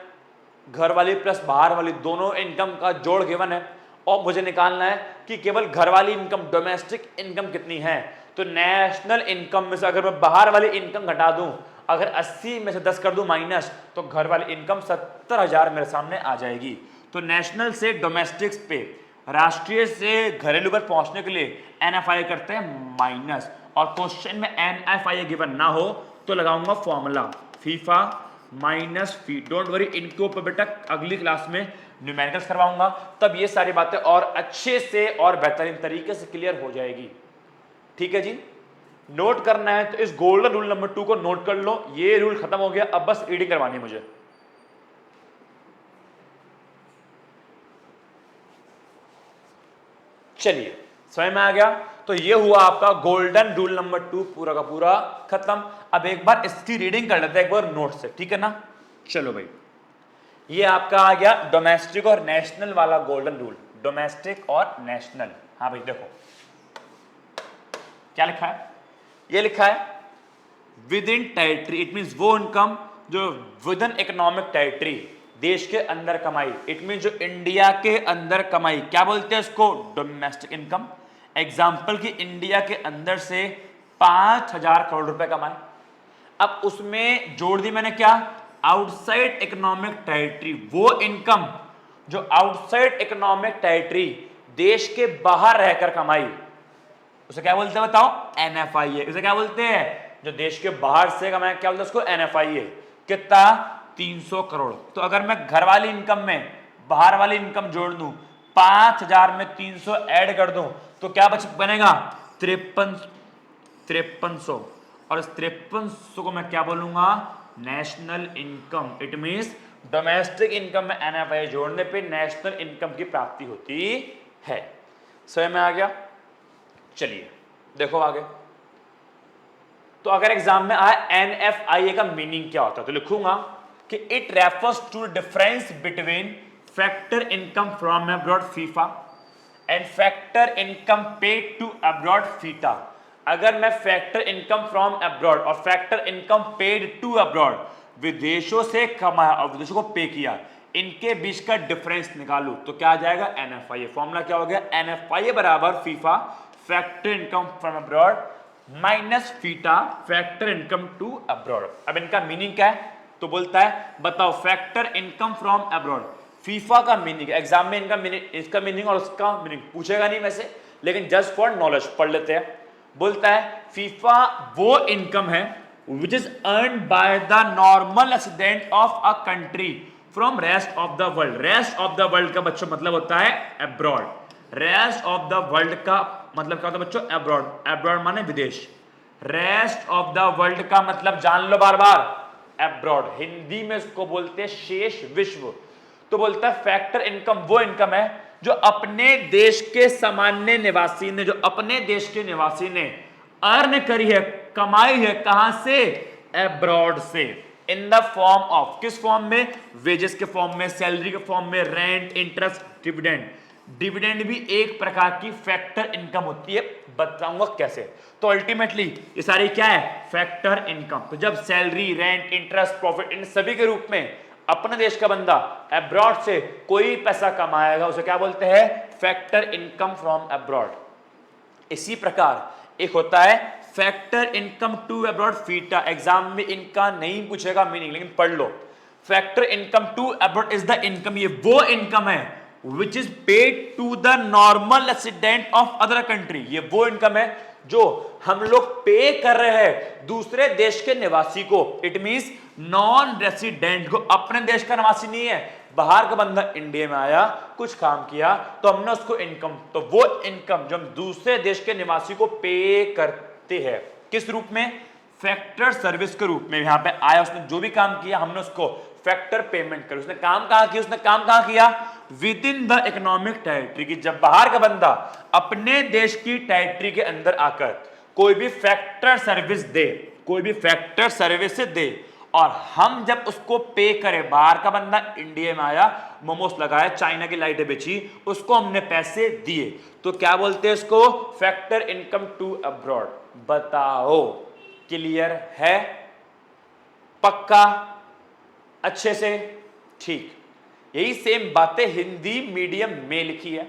Speaker 1: घर वाली प्लस बाहर वाली दोनों इनकम का जोड़ गिवन है और मुझे निकालना है कि केवल घर वाली इनकम डोमेस्टिक इनकम कितनी है, तो नेशनल इनकम में से अगर मैं बाहर वाली इनकम घटा दूं, अगर 80 में से 10 कर दूं माइनस, तो घर वाली इनकम 70,000 मेरे सामने आ जाएगी। तो नेशनल से डोमेस्टिक पे, राष्ट्रीय से घरेलू पर पहुंचने के लिए NFIA करते हैं माइनस, और क्वेश्चन में NFIA गिवन ना हो तो लगाऊंगा formula FIFA minus fee. Don't worry, इनके ऊपर बेटा अगली क्लास में न्यूमेरिकल्स करवाऊंगा, तब ये सारी बातें और अच्छे से और बेहतरीन तरीके से क्लियर हो जाएगी। ठीक है जी, नोट करना है तो इस गोल्डन रूल नंबर 2 को नोट कर लो। ये रूल खत्म हो गया, अब बस रीडिंग करवानी है मुझे। चलिए समझ में आ गया? तो ये हुआ आपका गोल्डन रूल नंबर 2 पूरा का पूरा खत्म। अब एक बार इसकी रीडिंग कर लेते हैं एक बार नोट से, ठीक है ना? चलो भाई, ये आपका आ गया डोमेस्टिक और नेशनल वाला गोल्डन रूल, डोमेस्टिक और नेशनल। हाँ भाई देखो क्या लिखा है, ये लिखा है with in territory, it means वो इनकम जो विद इन इकोनॉमिक टेरिटरी, देश के अंदर कमाई, इट मीन जो इंडिया के अंदर कमाई, क्या बोलते हैं इसको? Domestic income. एग्जाम्पल की इंडिया के अंदर से 5,000 करोड़ रुपए कमाए, अब उसमें जोड़ दी मैंने क्या? आउटसाइड इकोनॉमिक टेरिटरी, वो इनकम जो आउटसाइड इकोनॉमिक टेरिटरी देश के बाहर रहकर कमाई, उसे क्या बोलते हैं बताओ? NFIA। उसे क्या बोलते हैं? जो देश के बाहर से कमाए क्या बोलते हैं उसको? NFIA। कितना? 300 करोड़। तो अगर मैं घर वाली इनकम में बाहर वाली इनकम जोड़ दूं, 5,000 में 300 ऐड कर दूं, तो क्या बनेगा? 5300। और इस 5300 को मैं क्या बोलूंगा? National income. It means domestic income में NFIA जोड़ने पे नेशनल इनकम की प्राप्ति होती है। समझ में आ गया? चलिए देखो आगे। तो अगर एग्जाम में आए NFIA का मीनिंग क्या होता है, तो लिखूंगा कि it refers to difference between factor income from abroad FIFA and factor income paid to abroad FITA. अगर मैं फैक्टर इनकम फ्रॉम अब्रॉड और factor income paid to abroad, विदेशों से कमाया और विदेशों को पे किया, इनके बीच का डिफरेंस निकालू तो क्या आ जाएगा? NFIA। फॉर्मूला क्या हो गया? NFIA बराबर FIFA factor income from abroad minus FITA factor income to abroad. अब इनका मीनिंग क्या है? तो बोलता है बताओ factor income from abroad, FIFA का मीनिंग, एग्जाम में इनका मीनिंग, इसका मीनिंग और उसका मीनिंग पूछेगा नहीं वैसे, लेकिन जस्ट फॉर नॉलेज पढ़ लेते हैं। बोलता है फीफा वो इनकम है which is earn by the normal resident of a country from rest of the world. Rest of the world का बच्चों मतलब होता है abroad. Rest of the world का मतलब क्या होता है बच्चों? अब्रॉड। अब्रॉड माने विदेश। रेस्ट ऑफ द वर्ल्ड का मतलब जान लो बार बार, अब्रॉड। हिंदी में इसको बोलते हैं शेष विश्व। तो बोलता है फैक्टर इनकम वो इनकम है जो अपने देश के सामान्य निवासी ने, जो अपने देश के निवासी ने अर्न करी है, कमाई है, कहां से? एब्रॉड से, इन द फॉर्म ऑफ, किस फॉर्म में, वेजेस के फॉर्म में, सैलरी के फॉर्म में, रेंट, इंटरेस्ट, डिविडेंड। डिविडेंड भी एक प्रकार की फैक्टर इनकम होती है, बताऊंगा कैसे। तो अल्टीमेटली ये सारी क्या है, फैक्टर इनकम। तो जब सैलरी, रेंट, इंटरेस्ट, प्रॉफिट, इन सभी के रूप में अपने देश का बंदा अब्रॉड से कोई पैसा कमाएगा, उसे क्या बोलते हैं, फैक्टर इनकम फ्रॉम अब्रॉड। इसी प्रकार एक होता है फैक्टर इनकम टू अब्रॉड, फीटा। एग्जाम में इनका नहीं पूछेगा मीनिंग, लेकिन पढ़ लो। Factor income to abroad is the income, ये वो इनकम है which is paid to the normal resident of other country. ये वो इनकम है जो हम लोग पे कर रहे हैं दूसरे देश के निवासी को। इट मींस नॉन रेसिडेंट को, अपने देश का निवासी नहीं है, बाहर का बंदा इंडिया में आया, कुछ काम किया, तो हमने उसको इनकम, तो वो इनकम जो हम दूसरे देश के निवासी को पे करते हैं, किस रूप में, फैक्टर सर्विस के रूप में। यहां पे आया, उसने जो भी काम किया हमने उसको फैक्टर पेमेंट कर। उसने काम कहां किया, उसने काम कहां किया, with in the economic territory की। जब बाहर का बंदा अपने देश की टेरिटरी के अंदर आकर कोई भी फैक्टर सर्विस दे, कोई भी फैक्टर सर्विस दे, और हम जब उसको पे करें, बाहर का बंदा इंडिया में आया, मोमोस लगाया, चाइना की लाइटें बेची, उसको हमने पैसे दिए, तो क्या बोलते हैं इसको, फैक्टर इनकम टू अब्रॉड। बताओ क्लियर है, पक्का, अच्छे से, ठीक। यही सेम बातें हिंदी मीडियम में लिखी है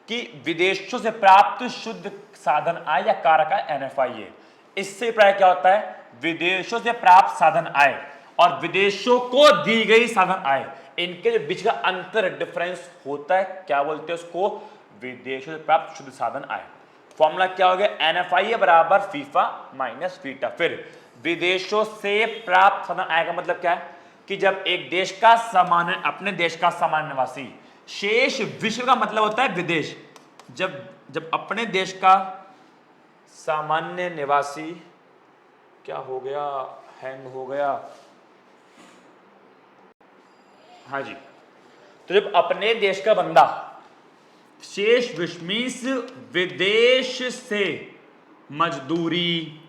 Speaker 1: कि विदेशों से प्राप्त शुद्ध साधन आय या कारक आय, एनएफआईए। इससे प्राय क्या होता है, विदेशों से प्राप्त साधन आय और विदेशों को दी गई साधन आय, इनके जो बीच का अंतर, डिफरेंस होता है, क्या बोलते हैं उसको, विदेशों से प्राप्त शुद्ध साधन आय। फॉर्मूला क्या हो गया, एनएफआईए बराबर फीफा माइनस फीटा। फिर विदेशों से प्राप्त साधन आय का मतलब क्या है कि जब एक देश का सामान्य, अपने देश का सामान्य निवासी, शेष विश्व का मतलब होता है विदेश, जब अपने देश का सामान्य निवासी, क्या हो गया, हैंग हो गया, हाँ जी, तो जब अपने देश का बंदा शेष विश्व मीन्स विदेश से मजदूरी,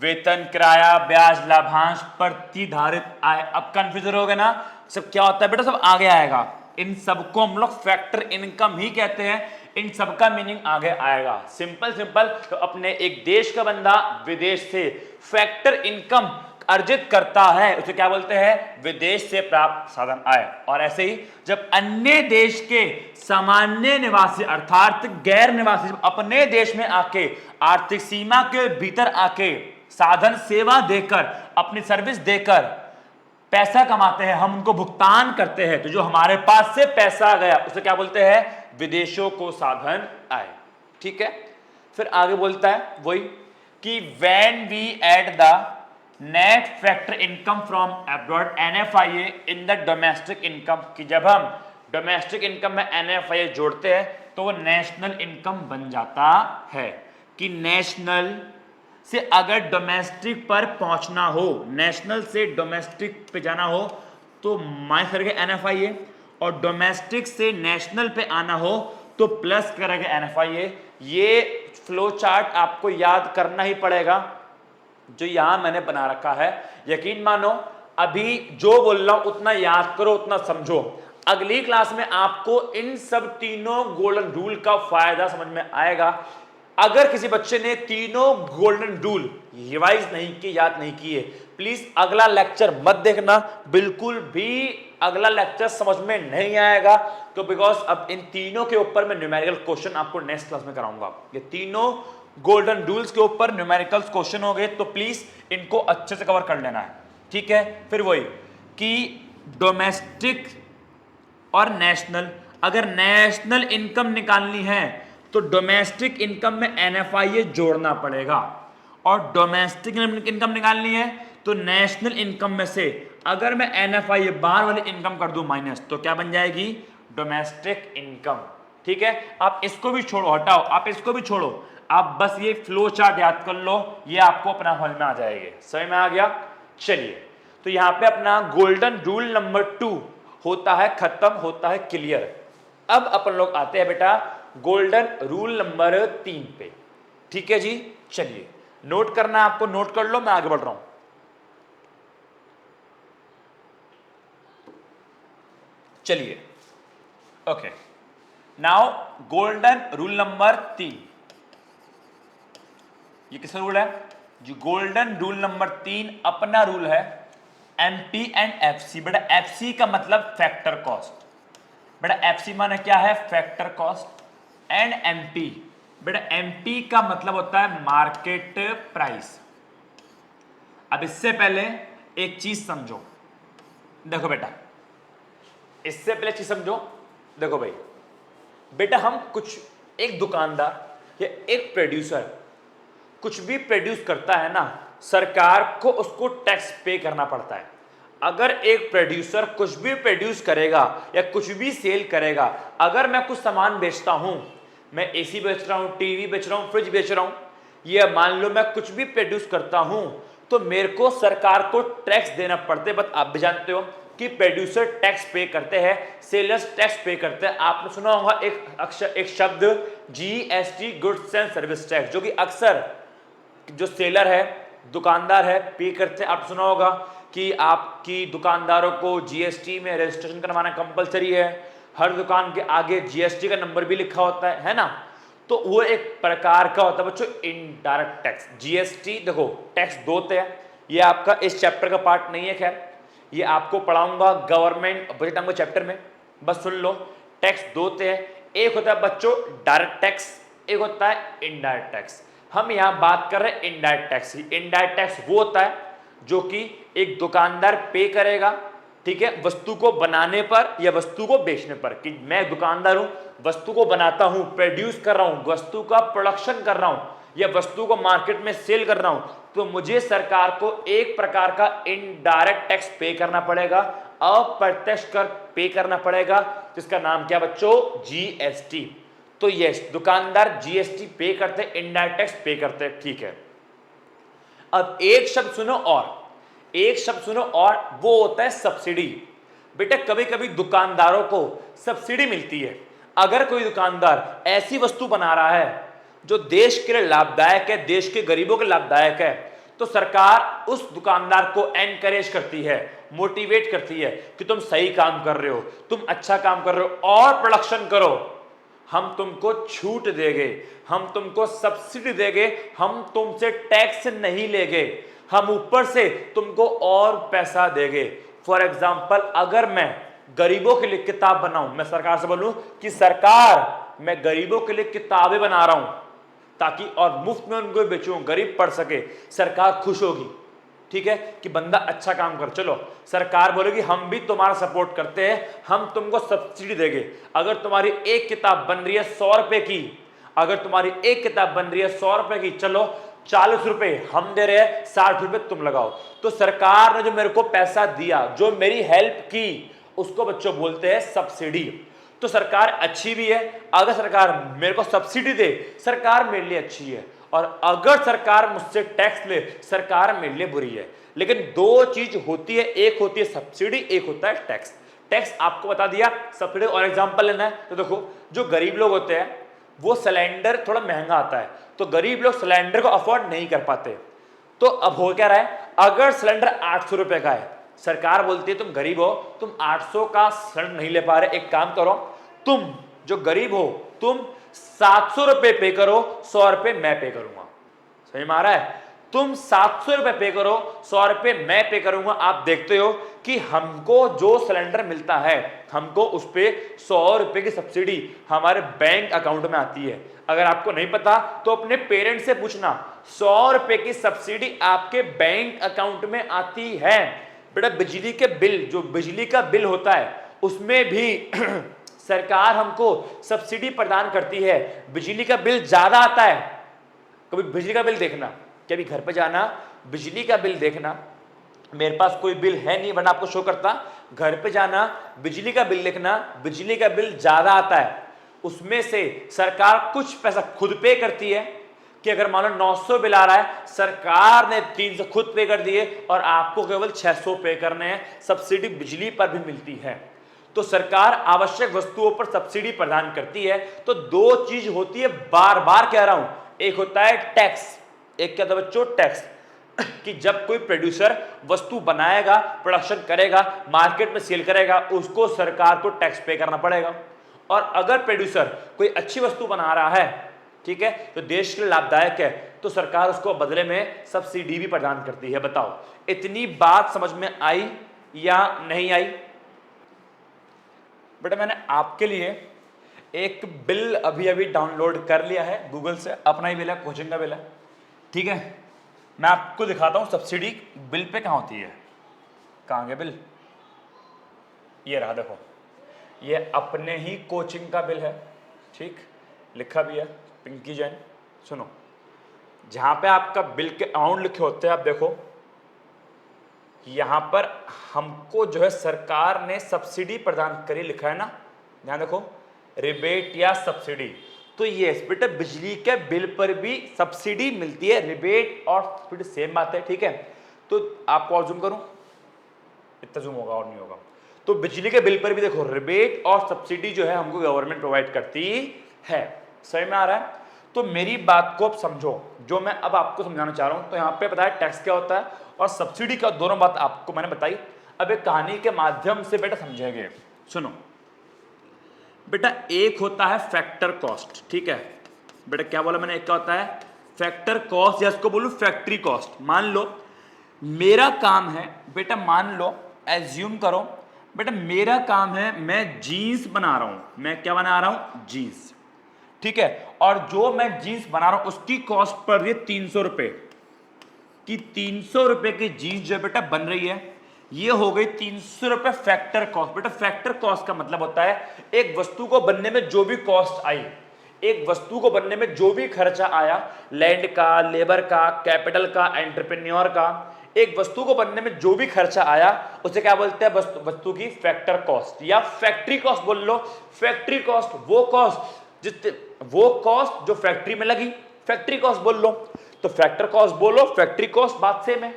Speaker 1: वेतन, किराया, ब्याज, लाभांश, प्रतिधारित आय। अब कंफ्यूजन हो गया ना, सब क्या होता है बेटा, सब आगे आएगा। इन सबको हम लोग फैक्टर इनकम ही कहते हैं, इन सबका मीनिंग आगे आएगा। सिंपल सिंपल, तो अपने एक देश का बंदा विदेश से फैक्टर इनकम अर्जित करता है, उसे क्या बोलते हैं, विदेश से प्राप्त साधन आय। और ऐसे ही जब अन्य देश के सामान्य निवासी अर्थात गैर निवासी अपने देश में आके आर्थिक सीमा के भीतर आके साधन सेवा देकर, अपनी सर्विस देकर पैसा कमाते हैं, हम उनको भुगतान करते हैं, तो जो हमारे पास से पैसा गया उसे क्या बोलते हैं, विदेशों को साधन आय। ठीक है, फिर आगे बोलता है वही कि when we add the net factor income from abroad NFIA in the domestic income, कि जब हम डोमेस्टिक इनकम में एनएफआईए जोड़ते हैं तो वो नेशनल इनकम बन जाता है। कि नेशनल से अगर डोमेस्टिक पर पहुंचना हो, नेशनल से डोमेस्टिक पे जाना हो तो माइनस करके एनएफआईए, और डोमेस्टिक से नेशनल पे आना हो तो प्लस करेंगे एनएफआईए। ये फ्लो चार्ट आपको याद करना ही पड़ेगा, जो यहां मैंने बना रखा है। यकीन मानो अभी जो बोल रहा हूं उतना याद करो, उतना समझो, अगली क्लास में आपको इन सब तीनों गोल्डन रूल का फायदा समझ में आएगा। अगर किसी बच्चे ने तीनों गोल्डन रूल रिवाइज नहीं किए, याद नहीं किए, प्लीज अगला लेक्चर मत देखना, बिल्कुल भी अगला लेक्चर समझ में नहीं आएगा। तो बिकॉज अब इन तीनों के ऊपर मैं न्यूमेरिकल क्वेश्चन आपको नेक्स्ट क्लास में कराऊंगा। ये तीनों गोल्डन रूल्स के ऊपर न्यूमेरिकल क्वेश्चन हो गए, तो प्लीज इनको अच्छे से कवर कर लेना है। ठीक है, फिर वही कि डोमेस्टिक और नेशनल, अगर नेशनल इनकम निकालनी है तो डोमेस्टिक इनकम में एनएफआईए जोड़ना पड़ेगा, और डोमेस्टिक इनकम निकालनी है तो नेशनल इनकम में से अगर मैं एनएफआईए बाहर वाली इनकम कर दूं माइनस, तो क्या बन जाएगी, डोमेस्टिक इनकम। ठीक है, आप इसको भी छोड़ो, हटाओ, आप इसको भी छोड़ो, आप बस ये फ्लो चार्ट याद कर लो, ये आपको अपना समझ में आ जाएगा। समझ में आ गया, चलिए, तो यहां पे अपना गोल्डन रूल नंबर 2 होता है खत्म, होता है क्लियर। अब अपन लोग आते हैं बेटा गोल्डन रूल नंबर 3 पे। ठीक है जी, चलिए नोट करना, आपको नोट कर लो, मैं आगे बढ़ रहा हूं। चलिए okay, now golden rule number 3, ये किसका रूल है? जो गोल्डन रूल नंबर 3 अपना रूल है, एमपी एंड एफसी। बेटा एफसी का मतलब फैक्टर कॉस्ट, बेटा एफसी माने क्या है? Factor cost. एंड एमपी, बेटा एमपी का मतलब होता है मार्केट प्राइस। अब इससे पहले एक चीज समझो, देखो बेटा, इससे पहले चीज समझो, देखो भाई, बेटा हम कुछ, एक दुकानदार या एक प्रोड्यूसर कुछ भी प्रोड्यूस करता है ना, सरकार को उसको टैक्स पे करना पड़ता है। अगर एक प्रोड्यूसर कुछ भी प्रोड्यूस करेगा या कुछ भी सेल करेगा, अगर मैं कुछ सामान बेचता हूं, मैं एसी बेच रहा हूं, टीवी बेच रहा हूं, फ्रिज बेच रहा हूं, ये मान लो मैं कुछ भी प्रोड्यूस करता हूं, तो मेरे को सरकार को टैक्स देना पड़ता है। बट आप भी जानते हो कि प्रोड्यूसर टैक्स पे करते हैं, सेलर्स टैक्स पे करते हैं। आपने सुना होगा एक शब्द GST, goods and service tax, जो कि अक्सर जो सेलर है, दुकानदार है, पे करते हैं। आपने सुना होगा कि आपकी दुकानदारों को जीएसटी में रजिस्ट्रेशन करवाना कंपलसरी है, हर दुकान के आगे जीएसटी का नंबर भी लिखा होता है ना। तो वो एक प्रकार का होता है बच्चों इनडायरेक्ट टैक्स। जीएसटी देखो, टैक्स दो थे, ये आपका इस चैप्टर का पार्ट नहीं है, खैर ये आपको पढ़ाऊंगा गवर्नमेंट बजट अंग चैप्टर में, बस सुन लो। टैक्स दो थे, एक होता है बच्चों डायरेक्ट टैक्स, एक होता है इनडायरेक्ट टैक्स। हम यहां बात कर रहे हैं इनडायरेक्ट टैक्स की। इनडायरेक्ट टैक्स वो होता है जो कि एक दुकानदार पे करेगा, ठीक है, वस्तु को बनाने पर या वस्तु को बेचने पर। कि मैं दुकानदार हूं, वस्तु को बनाता हूं, प्रोड्यूस कर रहा हूं, वस्तु का प्रोडक्शन कर रहा हूं या वस्तु को मार्केट में सेल कर रहा हूं, तो मुझे सरकार को एक प्रकार का इनडायरेक्ट टैक्स पे करना पड़ेगा, अप्रत्यक्ष कर पे करना पड़ेगा, जिसका नाम क्या बच्चों? जीएसटी। तो यस, दुकानदार जीएसटी पे करते, इनडायरेक्ट टैक्स पे करते, ठीक है। अब एक शब्द सुनो और, एक शब्द सुनो और, वो होता है सब्सिडी। बेटा कभी कभी दुकानदारों को सब्सिडी मिलती है। अगर कोई दुकानदार ऐसी वस्तु बना रहा है जो देश के लिए लाभदायक है, देश के गरीबों के लाभदायक है, तो सरकार उस दुकानदार को एनकरेज करती है, मोटिवेट करती है कि तुम सही काम कर रहे हो, तुम अच्छा काम कर रहे हो और प्रोडक्शन करो, हम तुमको छूट देंगे, हम तुमको सब्सिडी देंगे, हम तुमसे टैक्स नहीं लेंगे, हम ऊपर से तुमको और पैसा देंगे। फॉर एग्जाम्पल, अगर मैं गरीबों के लिए किताब बनाऊं, मैं सरकार से बोलूं कि सरकार मैं गरीबों के लिए किताबें बना रहा हूं ताकि और मुफ्त में उनको बेचूं, गरीब पढ़ सके, सरकार खुश होगी, ठीक है, कि बंदा अच्छा काम कर। चलो सरकार बोलेगी हम भी तुम्हारा सपोर्ट करते हैं, हम तुमको सब्सिडी देंगे। अगर तुम्हारी एक किताब बन रही है 100 रुपए की, अगर तुम्हारी एक किताब बन रही है 100 रुपए की, चलो 40 रुपए हम दे रहे हैं, 60 रुपए तुम लगाओ। तो सरकार ने जो मेरे को पैसा दिया, जो मेरी हेल्प की, उसको बच्चों बोलते हैं सब्सिडी। तो सरकार अच्छी भी है, अगर सरकार मेरे को सब्सिडी दे, सरकार मेरे लिए अच्छी है, और अगर सरकार मुझसे टैक्स ले, सरकार मेरे लिए बुरी है। लेकिन दो चीज होती है, एक होती है सब्सिडी, एक होता है टैक्स। टैक्स आपको बता दिया, सब्सिडी और एग्जांपल लेना है तो देखो, जो गरीब लोग होते हैं वो सिलेंडर थोड़ा महंगा आता है, तो गरीब लोग सिलेंडर को अफोर्ड नहीं कर पाते। तो अब हो क्या रहा है, अगर सिलेंडर 800 रुपए का है, सरकार बोलती है तुम गरीब हो, तुम 800 का सिलेंडर नहीं ले पा रहे, एक काम करो, तुम जो गरीब हो तुम 700 रुपए पे करो, 100 रुपए मैं पे करूंगा। समझ में आ रहा है? तुम 700 रुपए पे करो, 100 रुपए मैं पे करूंगा। आप देखते हो कि हमको जो सिलेंडर मिलता है, हमको उस पे 100 रुपए की सब्सिडी हमारे बैंक अकाउंट में आती है। अगर आपको नहीं पता तो अपने पेरेंट्स से पूछना, 100 रुपए की सब्सिडी आपके बैंक अकाउंट में आती है। बेटा बिजली के बिल, जो बिजली का बिल होता है, उसमें भी सरकार हमको सब्सिडी प्रदान करती है। बिजली का बिल ज्यादा आता है, कभी बिजली का बिल देखना, कभी घर पे जाना, बिजली का बिल देखना, मेरे पास कोई बिल है नहीं वरना आपको शो करता, घर पे जाना, बिजली का बिल देखना, बिजली का बिल ज्यादा आता है, उसमें से सरकार कुछ पैसा खुद पे करती है कि अगर मान लो 900 बिल आ रहा है, सरकार ने 300 खुद पे कर दिए और आपको केवल 600 पे करने हैं। सब्सिडी बिजली पर भी मिलती है। तो सरकार आवश्यक वस्तुओं पर सब्सिडी प्रदान करती है। तो दो चीज होती है, बार बार कह रहा हूं, एक होता है टैक्स, एक क्या था बच्चों? टैक्स। कि जब कोई प्रोड्यूसर वस्तु बनाएगा, प्रोडक्शन करेगा, मार्केट में सेल करेगा, उसको सरकार को टैक्स पे करना पड़ेगा। और अगर प्रोड्यूसर कोई अच्छी वस्तु बना रहा है, ठीक है, तो देश के लिए लाभदायक है, तो सरकार उसको बदले में सब्सिडी भी प्रदान करती है। बताओ इतनी बात समझ में आई या नहीं आई? बेटा मैंने आपके लिए एक बिल अभी अभी डाउनलोड कर लिया है गूगल से, अपना ही बिल है, कोचिंग का बिल है, ठीक है। मैं आपको दिखाता हूं सब्सिडी बिल पे कहां होती है। कहां गया बिल? ये रहा, देखो ये अपने ही कोचिंग का बिल है, ठीक, लिखा भी है पिंकी जैन। सुनो, जहां पे आपका बिल के अमाउंट लिखे होते हैं, आप देखो यहां पर हमको जो है सरकार ने सब्सिडी प्रदान करी, लिखा है ना, ध्यान देखो, रिबेट या सब्सिडी। तो ये बेटा बिजली के बिल पर भी सब्सिडी मिलती है, रिबेट और सब्सिडी सेम बात है, ठीक है। तो आपको और जूम करूं, इतना जूम होगा और नहीं होगा। तो बिजली के बिल पर भी देखो रिबेट और सब्सिडी जो है हमको गवर्नमेंट प्रोवाइड करती है। सही में आ रहा है? तो मेरी बात को अब समझो, जो मैं अब आपको समझाना चाह रहा हूं। तो यहाँ पे पता है टैक्स क्या होता है और सब्सिडी क्या, दोनों बात आपको मैंने बताई। अब एक कहानी के माध्यम से बेटा समझेंगे। सुनो बेटा, एक होता है फैक्टर कॉस्ट, ठीक है बेटा, क्या बोला मैंने, एक क्या होता है फैक्टर कॉस्ट, या इसको बोलूं फैक्ट्री कॉस्ट। मान लो मेरा काम है बेटा, मान लो एज्यूम करो बेटा, मेरा काम है मैं जीन्स बना रहा हूं, मैं क्या बना रहा हूं, जीन्स, ठीक है। और जो मैं जीन्स बना रहा हूं उसकी कॉस्ट पर रही है 300 रुपए की, 300 रुपए की जीन्स जो बेटा बन रही है, ये हो गई 300 रुपए फैक्टर कॉस्ट। बेटा फैक्टर कॉस्ट का मतलब होता है एक वस्तु को बनने में जो भी कॉस्ट आई, एक वस्तु को बनने में जो भी खर्चा आया, लैंड का, लेबर का, कैपिटल का, एंटरप्रेन्योर का, एक वस्तु को बनने में जो भी खर्चा आया उसे क्या बोलते हैं, वस्तु की फैक्टर कॉस्ट या फैक्ट्री कॉस्ट बोल लो। फैक्ट्री कॉस्ट वो कॉस्ट जो फैक्ट्री में लगी, फैक्ट्री कॉस्ट बोल लो। तो फैक्टर कॉस्ट बोलो, फैक्ट्री कॉस्ट, बात सेम है।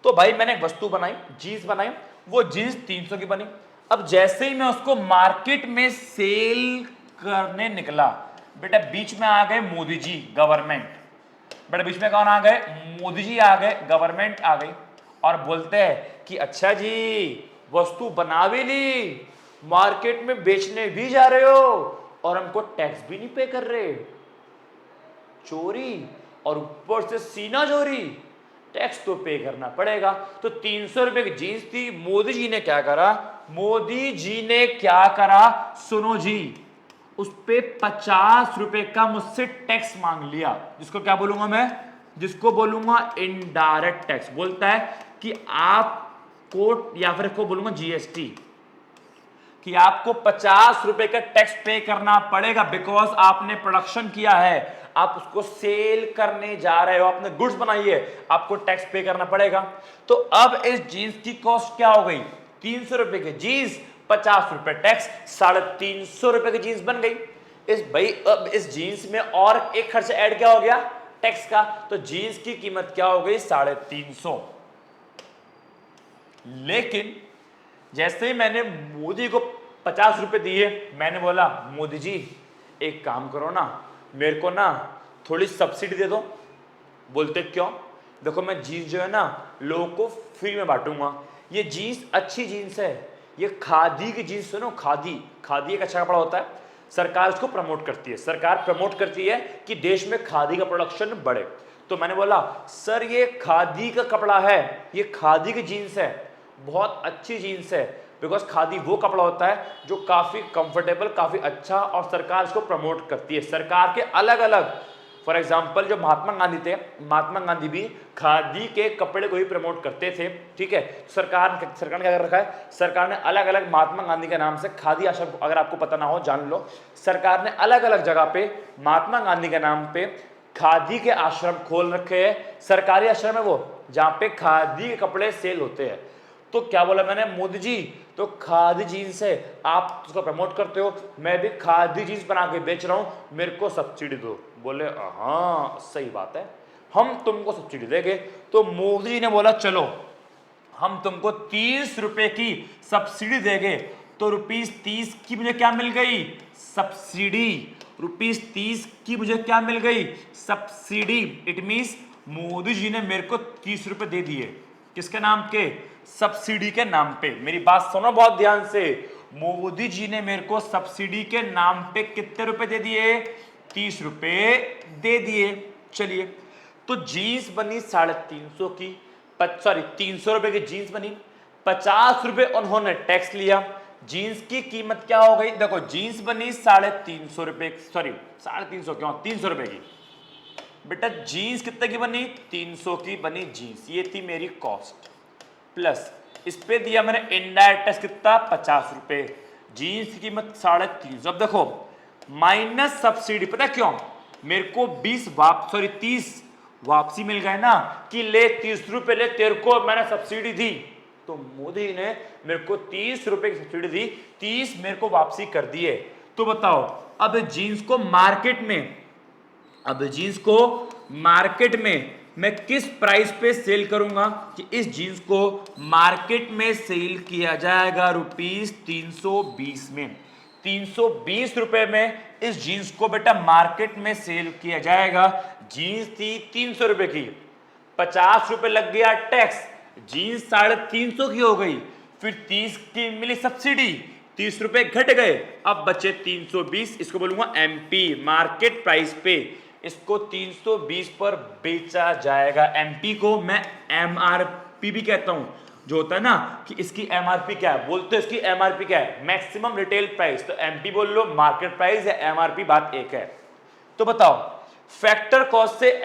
Speaker 1: तो भाई मैंने एक वस्तु बनाई, जीन्स बनाई, वो जीन्स 300 की बनी। अब जैसे ही मैं उसको मार्केट में सेल करने निकला बेटा, बीच में आ गए मोदी जी, गवर्नमेंट। बेटा बीच में कौन आ गए, मोदी जी आ गए, गवर्नमेंट आ गई, और बोलते हैं कि अच्छा जी वस्तु बना भी ली, मार्केट में बेचने भी जा रहे हो और हमको टैक्स भी नहीं पे कर रहे, चोरी, और ऊपर से सीना चोरी, टैक्स तो पे करना पड़ेगा। तो 300 रुपए की जीन्स थी, मोदी जी ने क्या करा, मोदी जी ने क्या करा, सुनो जी, उस पे 50 रुपए का मुझसे टैक्स मांग लिया, जिसको क्या बोलूंगा मैं, जिसको बोलूंगा इनडायरेक्ट टैक्स। बोलता है कि आपको, या फिर इसको बोलूंगा जीएसटी, कि आपको 50 रुपए का टैक्स पे करना पड़ेगा, बिकॉज आपने प्रोडक्शन किया है, आप उसको सेल करने जा रहे हो, आपने गुड्स बनाई है, आपको टैक्स पे करना पड़ेगा। तो अब इस जीन्स की कॉस्ट क्या हो गई, 300 रुपए की जीन्स, 50 रुपए टैक्स, 350 रुपए की जीन्स बन गई। अब इस जीन्स में और एक खर्च ऐड क्या हो गया, टैक्स का। तो जीन्स की कीमत क्या हो गई, 350। लेकिन जैसे ही मैंने मोदी को 50 रुपए दिए, मैंने बोला मोदी जी एक काम करो ना, मेरे को ना थोड़ी सब्सिडी दे दो। बोलते क्यों, देखो मैं जीन्स जो है ना लोगों को फ्री में बांटूंगा, ये जीन्स अच्छी जीन्स है, ये खादी की जीन्स, सुनो खादी, खादी एक अच्छा कपड़ा होता है, सरकार उसको प्रमोट करती है, सरकार प्रमोट करती है कि देश में खादी का प्रोडक्शन बढ़े। तो मैंने बोला सर ये खादी का कपड़ा है, ये खादी की जीन्स है, बहुत अच्छी जीन्स है, बिकॉज खादी वो कपड़ा होता है जो काफी कंफर्टेबल, काफी अच्छा, और सरकार इसको प्रमोट करती है। सरकार के अलग अलग, फॉर एग्जांपल जो महात्मा गांधी थे, महात्मा गांधी भी खादी के कपड़े को ही प्रमोट करते थे, ठीक है। सरकार ने क्या कर रखा है, सरकार ने अलग अलग महात्मा गांधी के नाम से खादी आश्रम, अगर आपको पता ना हो जान लो, सरकार ने अलग अलग जगह पे महात्मा गांधी के नाम पे खादी के आश्रम खोल रखे हैं। सरकारी आश्रम है वो, जहां पे खादी के कपड़े सेल होते हैं। तो क्या बोला मैंने, मोदी जी तो खादी जीन्स है, आप उसको प्रमोट करते हो, मैं भी खादी जीन्स बना के बेच रहा हूं, मेरे को सब्सिडी दो। बोले हाँ सही बात है, हम तुमको सब्सिडी देंगे। तो मोदी जी ने बोला चलो हम तुमको 30 रुपए की सब्सिडी देंगे। तो ₹30 की मुझे क्या मिल गई, सब्सिडी। ₹30 की मुझे क्या मिल गई, subsidy. It means Modi ji ने मेरे को 30 रुपए दे दिए, किसके नाम के? सब्सिडी के नाम पे। मेरी बात सुनो बहुत ध्यान से, मोदी जी ने मेरे को सब्सिडी के नाम पे कितने रुपए दे दिए? 30 रुपए दे दिए। चलिए, तो जीन्स बनी 350 की, सॉरी 300 रुपए की जीन्स बनी, 50 रुपए उन्होंने टैक्स लिया। जीन्स की कीमत क्या हो गई? देखो, जीन्स बनी 350 रुपए, सॉरी 350 क्यों, 300 रुपए की। बेटा जीन्स कितने की बनी? 300 की बनी जीन्स, ये थी मेरी कॉस्ट, प्लस इस पे दिया मैंने इनडायरेक्ट टैक्स कितना? 50 रुपए। जीन्स की कीमत 350। अब देखो, माइनस सब्सिडी, पता क्यों? मेरे को 30 वापसी मिल गए ना, कि ले 30 रुपए ले, तेरे को मैंने सब्सिडी दी, तो मोदी ने मेरे को 30 रुपए की सब्सिडी दी, 30 मेरे को वापसी कर दिए। तो बताओ, अब जीन्स को मार्केट में मैं किस प्राइस पे सेल करूंगा? कि इस जीन्स को मार्केट में सेल किया जाएगा ₹320 में। 320 रुपए में इस जीन्स को बेटा मार्केट में सेल किया जाएगा। जीन्स थी 300 रुपए की, 50 रुपए लग गया टैक्स, जीन्स 350 की हो गई, फिर 30 की मिली सब्सिडी, 30 रुपए घट गए, अब बचे 320। इसको बोलूंगा एमपी, मार्केट प्राइस पे इसको 320 पर बेचा जाएगा। एमपी को मैं एमआरपी भी कहता हूं, जो होता है ना कि इसकी एमआरपी क्या है, बोलते हैं इसकी एमआरपी क्या है? Maximum retail price. तो एमपी बोल लो, मार्केट प्राइस या एमआरपी, बात एक है। तो बताओ, फैक्टर कॉस्ट से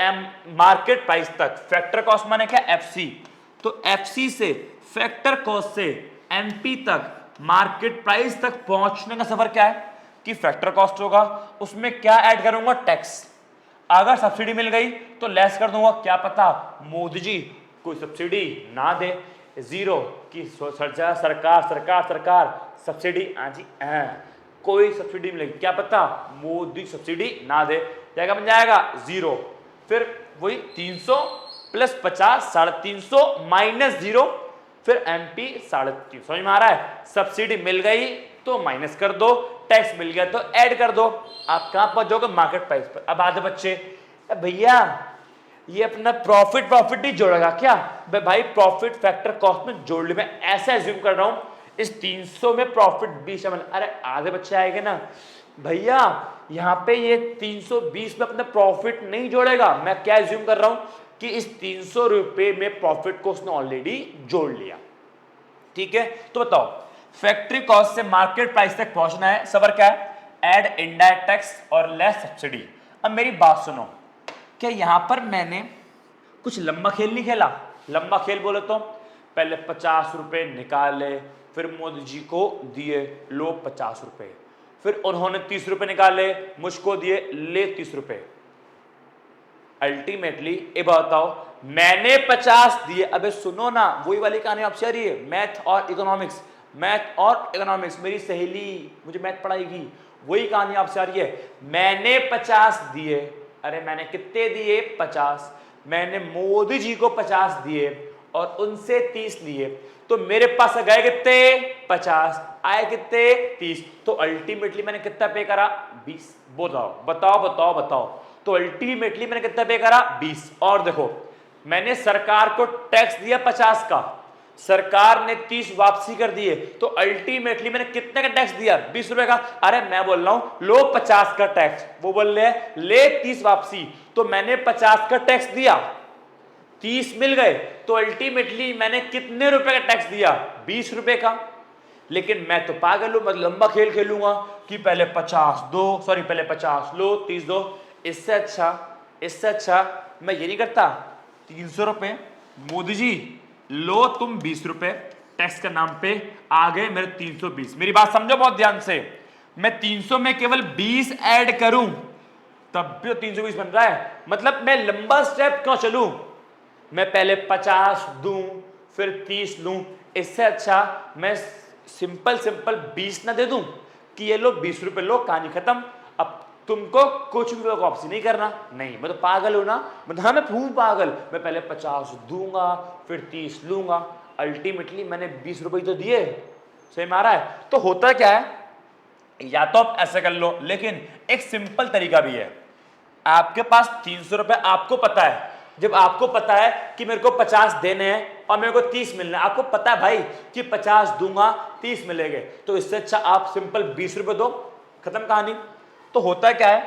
Speaker 1: मार्केट प्राइस तक, फैक्टर कॉस्ट माने क्या? एफसी। तो एफसी से फैक्टर कॉस्ट से एमपी तक, मार्केट प्राइस तक पहुंचने का सफर क्या है? कि फैक्टर कॉस्ट होगा, उसमें क्या ऐड करूंगा? टैक्स। अगर सब्सिडी मिल गई तो लेस कर दूंगा, क्या पता मोदी जी कोई सब्सिडी ना दे, जीरो की सरकार सब्सिडी आजी कोई सब्सिडी मिलेगी, क्या पता मोदी सब्सिडी ना दे, क्या बन जाएगा? जीरो। फिर वही 300 प्लस 50, 350 माइनस जीरो, फिर एमपी 350। समझ में आ रहा है? सब्सिडी मिल गई तो माइनस कर दो, टैक्स मिल गया तो ऐड कर दो, आप कहां पहुंच जाओगे? मार्केट प्राइस पर। अब आधे बच्चे, भैया ये अपना प्रॉफिट ही जोड़ेगा क्या? भाई प्रॉफिट फैक्टर कॉस्ट में जोड़ ली, मैं ऐसा एज्यूम कर रहा हूं इस 300 में प्रॉफिट भी शामिल। अरे आधे बच्चे आएंगे ना, भैया यहां पे ये 320 में अपना प्रॉफिट नहीं जोड़ेगा। मैं क्या एज्यूम कर रहा हूं कि इस 300 रुपए में प्रॉफिट को उसने ऑलरेडी जोड़ लिया। ठीक है, तो बताओ, फैक्ट्री कॉस्ट से मार्केट प्राइस तक पहुंचना है, सबर क्या है? ऐड इनडायरेक्ट टैक्स और लेस सब्सिडी। अब मेरी बात सुनो, क्या यहां पर मैंने कुछ लंबा खेल नहीं खेला? लंबा खेल बोले तो पहले 50 रुपए निकाले, फिर मोदी जी को दिए, लो 50 रुपए, फिर उन्होंने 30 रुपए निकाले, मुझको दिए, ले 30 रुपए। अल्टीमेटली ये बताओ, मैंने 50 दिए। अबे सुनो ना, वही वाली कहानी आपसे आ रही है, मैथ और इकोनॉमिक्स, मेरी सहेली मुझे मैथ पढ़ाएगी, वही कहानी आपसे आ रही है। मैंने 50 दिए, अरे मैंने कितने दिए? 50। मैंने मोदी जी को 50 दिए और उनसे 30 लिए, तो मेरे पास गए कितने? 50, आए कितने? 30। तो अल्टीमेटली मैंने कितना पे करा? 20। बताओ। तो अल्टीमेटली मैंने कितना पे करा? 20। और देखो, मैंने सरकार को टैक्स दिया 50 का, सरकार ने 30 वापसी कर दिए, तो अल्टीमेटली मैंने कितने का टैक्स दिया? 20 रुपए का। अरे मैं बोल रहा हूं लो 50 का टैक्स, वो बोल रहे हैं ले 30 वापसी, तो मैंने 50 का टैक्स दिया, 30 मिल गए, तो अल्टीमेटली मैंने कितने रुपए का टैक्स दिया? 20 रुपए का। लेकिन मैं तो पागल हूं, मैं लंबा खेल खेलूंगा कि पहले 50 लो 30 दो। इससे अच्छा मैं ये नहीं करता, 300 रुपए मोदी जी लो तुम 20 रुपए टैक्स के नाम पे, आ गए मेरे 320। मेरी बात समझो बहुत ध्यान से, मैं 300 में केवल 20 ऐड करूं तब भी 320 बन रहा है। मतलब मैं लंबा स्टेप क्यों चलूं? मैं पहले 50 दूं फिर 30 लूं। इससे अच्छा मैं सिंपल 20 ना दे दूं कि ये लो 20 रुपए लो, कहानी खत्म, अब तुमको कुछ भी वापसी नहीं करना। नहीं, मैं तो पागल हूं ना, हाँ मैं हूं पागल। मैं पहले 50 दूंगा फिर 30 लूंगा, अल्टीमेटली मैंने 20 रुपए तो दिए। सही मारा है? तो होता क्या है, या तो आप ऐसे कर लो, लेकिन एक सिंपल तरीका भी है। आपके पास 300 रुपए, आपको पता है जब आपको पता है कि मेरे को 50 देने हैं और मेरे को 30 मिलना है, आपको पता है भाई कि 50 दूंगा 30 मिलेंगे, तो इससे अच्छा आप सिंपल 20 रुपए दो, खत्म कहानी। तो होता क्या है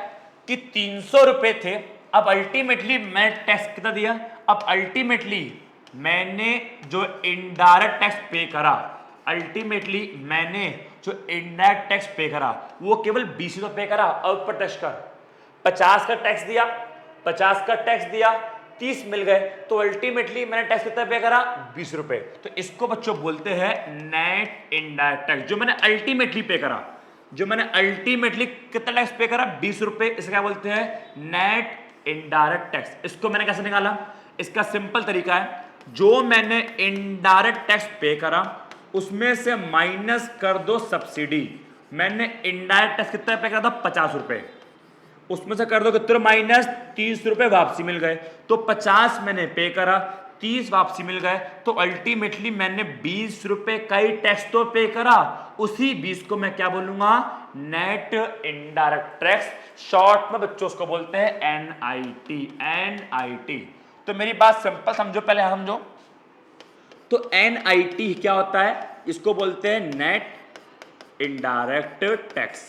Speaker 1: कि 300 रुपए थे, अब अल्टीमेटली मैं टैक्स कितना दिया, अब अल्टीमेटली मैंने जो इनडायरेक्ट टैक्स पे करा, अल्टीमेटली मैंने जो इनडायरेक्ट टैक्स पे करा वो केवल 20 रुपए पे करा। अब पर टैक्स कर 50 का टैक्स दिया, 50 का टैक्स दिया, 30 मिल गए, तो अल्टीमेटली मैंने टैक्स कितना पे करा, 20 रुपए। तो इसको बच्चों बोलते हैं नेट इनडायरेक्ट टैक्स, जो मैंने अल्टीमेटली पे करा, जो मैंने अल्टीमेटली कितना टैक्स पे करा, 20 रुपए, इसे क्या बोलते हैं, नेट इनडायरेक्ट टैक्स। इसको मैंने कैसे निकाला, इसका सिंपल तरीका है, जो मैंने इनडायरेक्ट टैक्स पे करा उसमें से माइनस कर दो सब्सिडी। मैंने इनडायरेक्ट टैक्स कितना पे करा था, 50 रुपए, उसमें से कर दो कितने माइनस, 30 रुपए वापसी मिल गए। तो 50 मैंने पे करा, 30 वापसी मिल गए, तो अल्टीमेटली मैंने 20 रुपए का ही टैक्स तो पे करा, उसी 20 को मैं क्या बोलूंगा, नेट इनडायरेक्ट टैक्स, शॉर्ट में बच्चों उसको बोलते हैं एनआईटी, एनआईटी। तो मेरी बात सिंपल समझो, पहले समझो, तो एनआईटी क्या होता है, इसको बोलते हैं नेट इनडायरेक्ट टैक्स।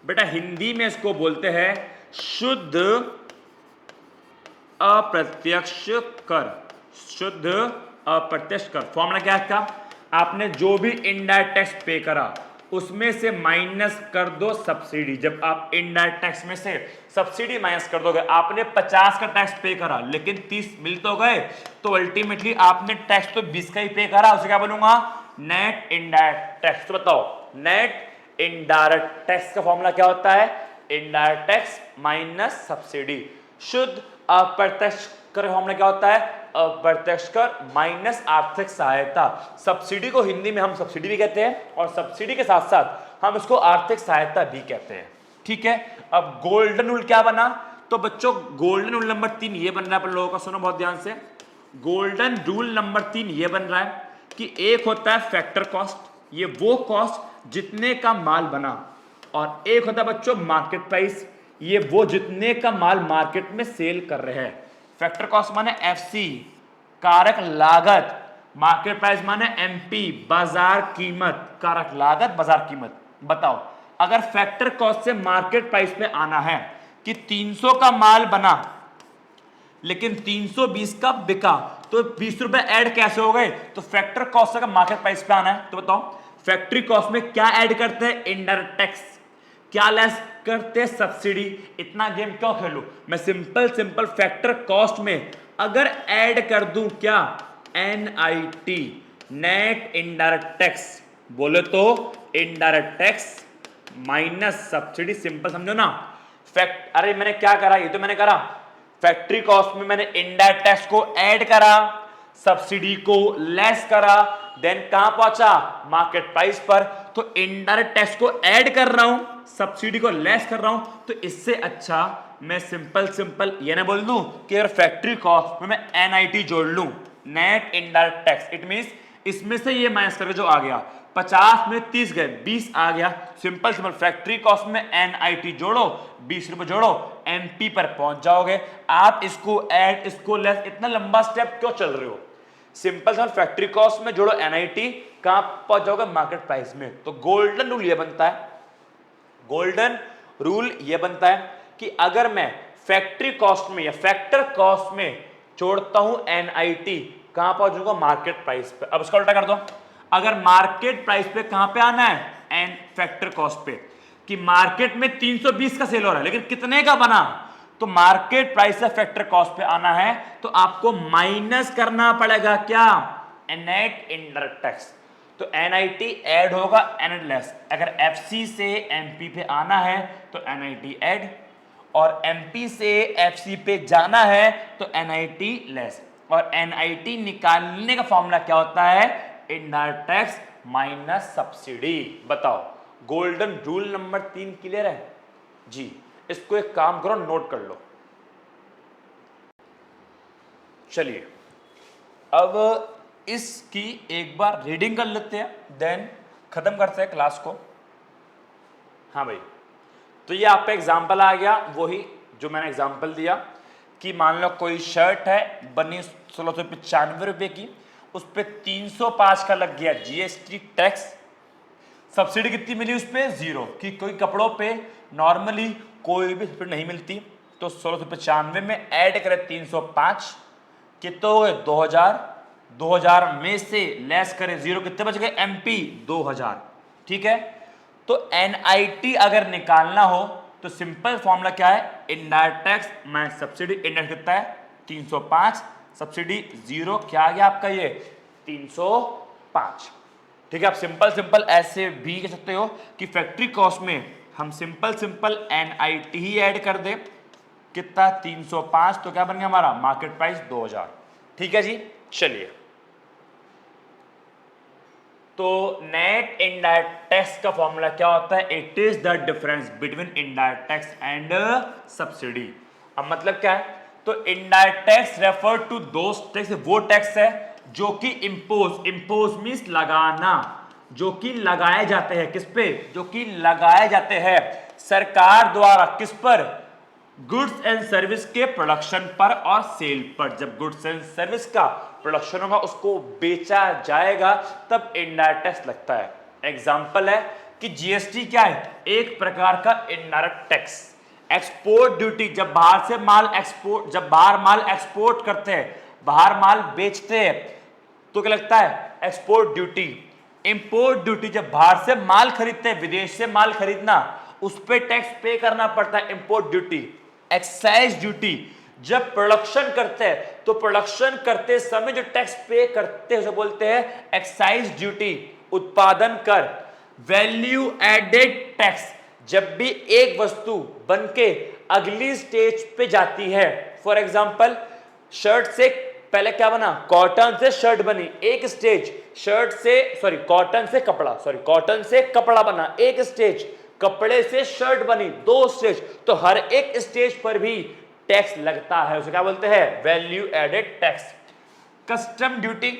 Speaker 1: बेटा हिंदी में इसको बोलते हैं शुद्ध अप्रत्यक्ष कर, शुद्ध अप्रत्यक्ष कर। फॉर्मूला क्या है इसका, आपने जो भी इनडायरेक्ट टैक्स पे करा उसमें से माइनस कर दो सब्सिडी। जब आप इनडायरेक्ट टैक्स में से सब्सिडी माइनस कर दोगे, आपने 50 का टैक्स पे करा लेकिन 30 मिल तो गए, तो अल्टीमेटली आपने टैक्स तो 20 का ही पे करा, उसे क्या बोलूंगा, नेट इनडायरेक्ट टैक्स। तो बताओ नेट इनडायरेक्ट टैक्स का फॉर्मूला क्या होता है, इनडायरेक्ट टैक्स माइनस सब्सिडी। शुद्ध अप्रत्यक्ष कर फॉर्मूला क्या होता है, अप्रत्यक्ष कर माइनस आर्थिक सहायता। सब्सिडी को हिंदी में हम सब्सिडी भी कहते हैं और सब्सिडी के साथ साथ हम इसको आर्थिक सहायता भी कहते हैं, ठीक है। अब गोल्डन रूल क्या बना, तो बच्चों गोल्डन रूल नंबर 3 ये बन रहा है, आप लोगों का सुनो बहुत ध्यान से। गोल्डन रूल नंबर 3 ये बन रहा है कि एक होता है फैक्टर कॉस्ट, ये वो कॉस्ट जितने का माल बना, और एक होता है बच्चों मार्केट प्राइस, ये वो जितने का माल मार्केट में सेल कर रहे हैं। फैक्टर कॉस्ट माने एफसी, कारक लागत, मार्केट प्राइस माने एमपी, बाजार कीमत, कारक लागत बाजार कीमत। बताओ अगर फैक्टर कॉस्ट से मार्केट प्राइस पे आना है कि 300 का माल बना लेकिन 320 का बिका, तो 20 रुपए ऐड कैसे हो गए, तो फैक्टर कॉस्ट से मार्केट प्राइस पे आना है, तो बताओ फैक्ट्री कॉस्ट में क्या ऐड करते हैं, इनडायरेक्ट टैक्स, क्या लेस करते हैं, सब्सिडी। इतना गेम क्यों खेलूं मैं, सिंपल फैक्टर कॉस्ट में अगर ऐड कर दूं क्या, एनआईटी, नेट इनडायरेक्ट टैक्स, बोले तो indirect tax minus subsidy. Simple समझो ना, अरे मैंने क्या करा, ये तो मैंने करा, फैक्ट्री कॉस्ट में मैंने इनडायरेक्ट टैक्स को ऐड करा, सब्सिडी को लेस करा, देन कहां पहुंचा, मार्केट प्राइस पर। तो इनडायरेक्ट टैक्स को ऐड कर रहा हूं, सब्सिडी को लेस कर रहा हूं, तो इससे अच्छा मैं सिंपल ये ना बोल दूं कि अगर फैक्ट्री कॉस्ट में मैं एनआईटी जोड़ लूं, net indirect tax, it means इसमें से ये माइनस करके जो आ गया 50 में 30 गए, 20 आ गया। सिंपल फैक्ट्री कॉस्ट में एनआईटी जोड़ो, 20 रुपए जोड़ो, एमपी पर पहुंच जाओगे। आप इसको ऐड इसको लेस, इतना लंबा स्टेप क्यों चल रहे हो, सिंपल फैक्ट्री कॉस्ट में जोड़ो एनआईटी, कहां पहुंच जाओगे, मार्केट प्राइस में। तो गोल्डन रूल ये बनता है, गोल्डन रूल ये बनता है कि अगर मैं फैक्ट्री कॉस्ट में या फैक्टर कॉस्ट में जोड़ता हूं एनआईटी, कहां पहुंचूंगा, मार्केट प्राइस पे। अब इसका उल्टा कर दो, अगर मार्केट प्राइस पे कहां पे आना है, एन फैक्टर कॉस्ट पे, कि मार्केट में 320 का सेल हो रहा है लेकिन कितने का बना, तो मार्केट प्राइस से फैक्टर कॉस्ट पे आना है तो आपको माइनस करना पड़ेगा क्या, नेट इनडायरेक्ट टैक्स। तो एनआईटी ऐड होगा, एनआईटी लेस। अगर एफसी से एमपी पे आना है तो एनआईटी ऐड, और एमपी से एफसी पे जाना है तो एनआईटी लेस। और एनआईटी निकालने का फॉर्मूला क्या होता है, इनडायरेक्ट टैक्स माइनस सब्सिडी। बताओ गोल्डन रूल नंबर 3 क्लियर है जी। इसको एक काम करो, नोट कर लो। चलिए अब इसकी एक बार रीडिंग कर लेते हैं, देन खत्म करते हैं क्लास को। हाँ भाई, तो ये आप पे एग्जाम्पल आ गया, वही जो मैंने एग्जाम्पल दिया कि मान लो कोई शर्ट है बनी 1695 की, उस पर 305 का लग गया जीएसटी टैक्स, सब्सिडी कितनी मिली उस पर 0, कि कोई कपड़ों पे नॉर्मली कोई भी सब्सिडी नहीं मिलती, तो 1695 में ऐड करें 305, कितने हो गए 2000, 2000 में से लेस करें 0, कितने बच गए एमपी 2000। ठीक है, तो एनआईटी अगर निकालना हो तो सिंपल फॉर्मूला क्या है, indirect tax minus subsidy, index कितना है 305, सब्सिडी 0, क्या आ गया आपका ये 305। ठीक है, आप सिंपल ऐसे भी कह सकते हो कि फैक्ट्री कॉस्ट में हम सिंपल एनआईटी ही ऐड कर दे, कितना 305, तो क्या बन गया हमारा मार्केट प्राइस 2000। ठीक है जी, चलिए, तो नेट इनडायरेक्ट टैक्स का फॉर्मूला क्या होता है, it is the difference between indirect tax and subsidy. अब मतलब क्या है, तो indirect tax refer to those tax, वो टैक्स है जो कि इंपोज मींस लगाना, जो कि लगाए जाते हैं किस पे, जो कि लगाए जाते हैं सरकार द्वारा किस पर, गुड्स एंड सर्विस के प्रोडक्शन पर और सेल पर। जब गुड्स एंड सर्विस का प्रोडक्शन होगा, उसको बेचा जाएगा, तब इनडायरेक्ट टैक्स लगता है। एग्जांपल है कि जीएसटी क्या है, एक प्रकार का इनडायरेक्ट टैक्स। एक्सपोर्ट ड्यूटी, जब बाहर से माल एक्सपोर्ट, जब बाहर माल एक्सपोर्ट करते हैं, बाहर माल बेचते हैं, तो क्या लगता है एक्सपोर्ट ड्यूटी। इंपोर्ट ड्यूटी, जब बाहर से माल खरीदते हैं, विदेश से माल खरीदना, उस पर टैक्स पे करना पड़ता है, इंपोर्ट ड्यूटी। एक्साइज ड्यूटी, जब प्रोडक्शन करते हैं तो प्रोडक्शन करते समय जो टैक्स पे करते हैं उसे बोलते हैं एक्साइज ड्यूटी, उत्पादन कर। वैल्यू एडेड टैक्स, जब भी एक वस्तु बनके अगली स्टेज पे जाती है, फॉर एग्जांपल शर्ट से पहले क्या बना, कॉटन से शर्ट बनी, एक स्टेज, शर्ट से कॉटन से कपड़ा बना एक स्टेज, कपड़े से शर्ट बनी दो स्टेज, तो हर एक स्टेज पर भी टैक्स लगता है, उसे क्या बोलते हैं value added tax. Custom duty,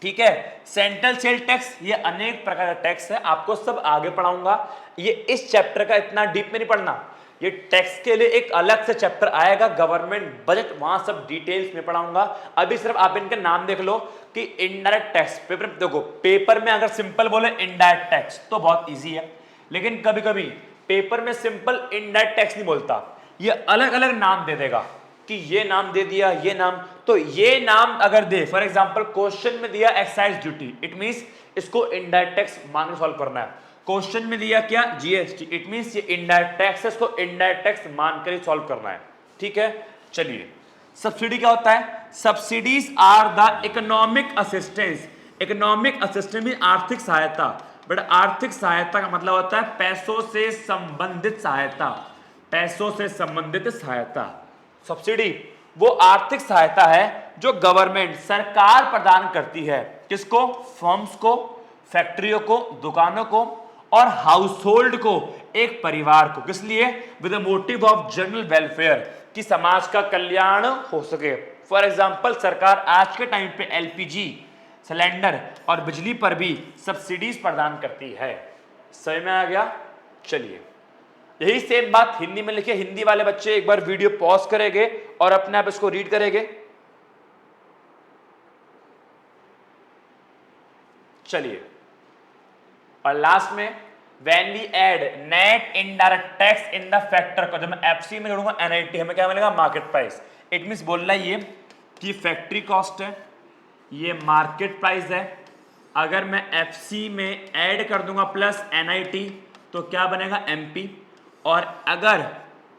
Speaker 1: ठीक है, सेंट्रल सेल टैक्स, ये अनेक प्रकार का टैक्स है, आपको सब आगे पढ़ाऊंगा, ये इस चैप्टर का इतना डीप में नहीं पढ़ना, ये टैक्स के लिए एक अलग से चैप्टर आएगा, गवर्नमेंट बजट, वहां सब डिटेल्स में पढ़ाऊंगा। अभी सिर्फ आप इनका नाम देख लो कि इनडायरेक्ट टैक्स। पेपर देखो, पेपर में अगर सिंपल बोले इनडायरेक्ट टैक्स तो बहुत इजी है, लेकिन कभी कभी पेपर में सिंपल इनडायरेक्ट टैक्स नहीं बोलता, ये अलग अलग नाम दे देगा कि ये नाम दे दिया, ये नाम, तो ये नाम अगर दे, फॉर एग्जांपल क्वेश्चन में दिया एक्साइज ड्यूटी, इट मींस इसको इनडायरेक्ट टैक्स मान के सॉल्व करना है। क्वेश्चन में दिया क्या जीएसटी, इट मींस ये इनडायरेक्ट टैक्स है, इसको इनडायरेक्ट टैक्स मानकर ही सॉल्व करना है। ठीक है, चलिए, सब्सिडी क्या होता है, subsidies are the economic assistance. Economic assistance mean आर्थिक सहायता, बट आर्थिक सहायता का मतलब होता है पैसों से संबंधित सहायता, पैसों से संबंधित सहायता। सब्सिडी वो आर्थिक सहायता है जो गवर्नमेंट, सरकार प्रदान करती है, किसको, फर्म्स को, फैक्ट्रियों को, दुकानों को और हाउसहोल्ड को, एक परिवार को, किस लिए, with the motive of general welfare, कि समाज का कल्याण हो सके। फॉर एग्जांपल सरकार आज के टाइम पे एलपीजी सिलेंडर और बिजली पर भी सब्सिडीज प्रदान करती है। समझ में आ गया, चलिए, यही सेम बात हिंदी में लिखे, हिंदी वाले बच्चे एक बार वीडियो पॉज करेंगे और अपने आप इसको रीड करेंगे। चलिए, और लास्ट में when we add net indirect tax in the factor को, जब मैं एफसी में जोड़ूंगा एनआईटी, हमें क्या मिलेगा मार्केट प्राइस। इट मींस बोलना ये कि फैक्ट्री कॉस्ट है, ये मार्केट प्राइस है, अगर मैं एफसी में ऐड कर दूंगा प्लस एनआईटी तो क्या बनेगा एमपी, और अगर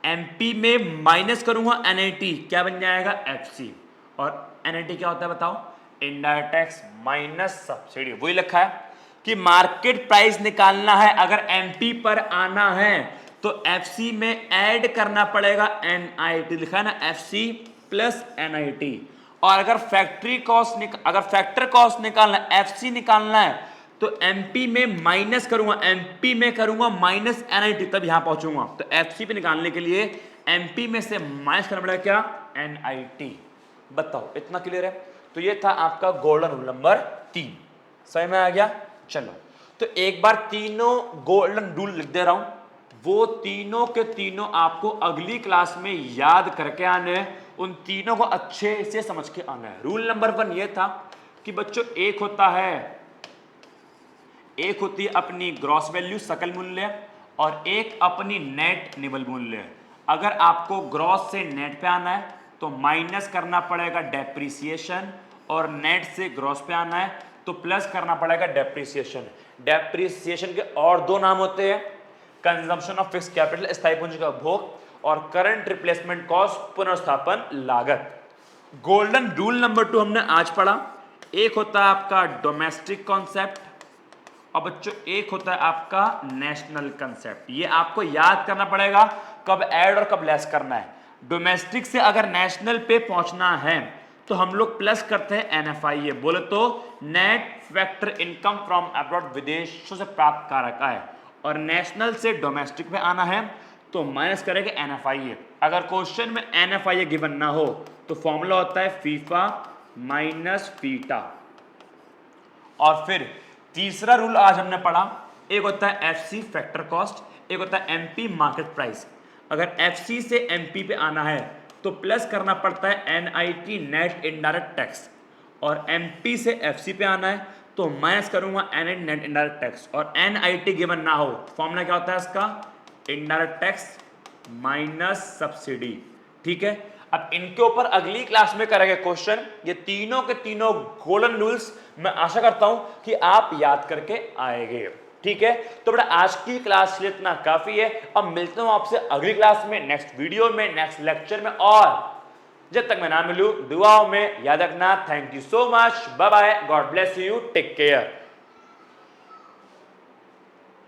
Speaker 1: एमपी में माइनस करूंगा एनआईटी क्या बन जाएगा एफसी। और एनआईटी क्या होता है बताओ, इनडायरेक्ट टैक्स माइनस सब्सिडी। वही लिखा है कि मार्केट प्राइस निकालना है, अगर एमपी पर आना है तो एफसी में ऐड करना पड़ेगा एनआईटी, लिखा है ना एफसी प्लस एनआईटी। और अगर फैक्ट्री कॉस्ट अगर फैक्टर कॉस्ट निकालना है, एफसी निकालना है, तो एमपी में माइनस करूंगा, एमपी में करूंगा माइनस एनआईटी, तब यहां पहुंचूंगा। तो एफसी पे निकालने के लिए एमपी में से माइनस करना पड़ेगा क्या एनआईटी। बताओ, इतना क्लियर है। तो ये था आपका गोल्डन रूल नंबर 3। समझ में आ गया, चलो, तो एक बार तीनों गोल्डन रूल लिख दे रहा हूं, वो तीनों के तीनों आपको अगली क्लास में याद करके आने हैं, उन तीनों को अच्छे से समझ के आना है। रूल नंबर 1 ये था कि बच्चों एक होती है अपनी ग्रॉस वैल्यू सकल मूल्य और एक अपनी नेट निवल मूल्य। अगर आपको ग्रॉस से नेट पे आना है तो माइनस करना पड़ेगा डेप्रिसिएशन, और नेट से ग्रॉस पे आना है तो प्लस करना पड़ेगा डेप्रिसिएशन। डेप्रिसिएशन के और दो नाम होते हैं, कंजम्पशन ऑफ फिक्स कैपिटल स्थायी पूंजी का उपभोग, और करंट रिप्लेसमेंट कॉस्ट पुनर्स्थापन लागत। गोल्डन रूल नंबर 2 हमने आज पढ़ा। एक होता है आपका डोमेस्टिक कॉन्सेप्ट और बच्चों एक होता है आपका नेशनल कंसेप्ट। ये आपको याद करना पड़ेगा कब ऐड और कब लेस करना है। डोमेस्टिक से अगर नेशनल पे पहुंचना है तो हम लोग प्लस करते हैं एनएफआईए, बोले तो net factor income from abroad, विदेशों से प्राप्त कारक आय, और नेशनल से डोमेस्टिक पे आना है तो माइनस करेंगे एनएफआईए। अगर क्वेश्चन में एनएफआईए गिवन ना हो तो फॉर्मूला होता है फीफा माइनस फीटा। और फिर तीसरा रूल आज हमने पढ़ा, एक होता है एफसी फैक्टर कॉस्ट, एक होता है एमपी मार्केट प्राइस। अगर एफसी से एमपी पे आना है तो प्लस करना पड़ता है एनआईटी नेट इनडायरेक्ट टैक्स, और एमपी से एफसी पे आना है तो माइनस करूंगा एनआईटी नेट इनडायरेक्ट टैक्स, और एनआईटी गिवन ना हो फॉर्मूला क्या होता है इसका, इनडायरेक्ट टैक्स माइनस सब्सिडी। ठीक है, अब इनके ऊपर अगली क्लास में करेंगे क्वेश्चन। ये तीनों के तीनों गोल्डन रूल्स मैं आशा करता हूं कि आप याद करके आएंगे। ठीक है, तो बेटा आज की क्लास के लिए इतना काफी है। अब मिलता हूं आपसे अगली क्लास में, नेक्स्ट वीडियो में, नेक्स्ट लेक्चर में, और जब तक मैं ना मिलूं दुआओं में याद रखना। Thank you so much, bye bye, God bless you, take care.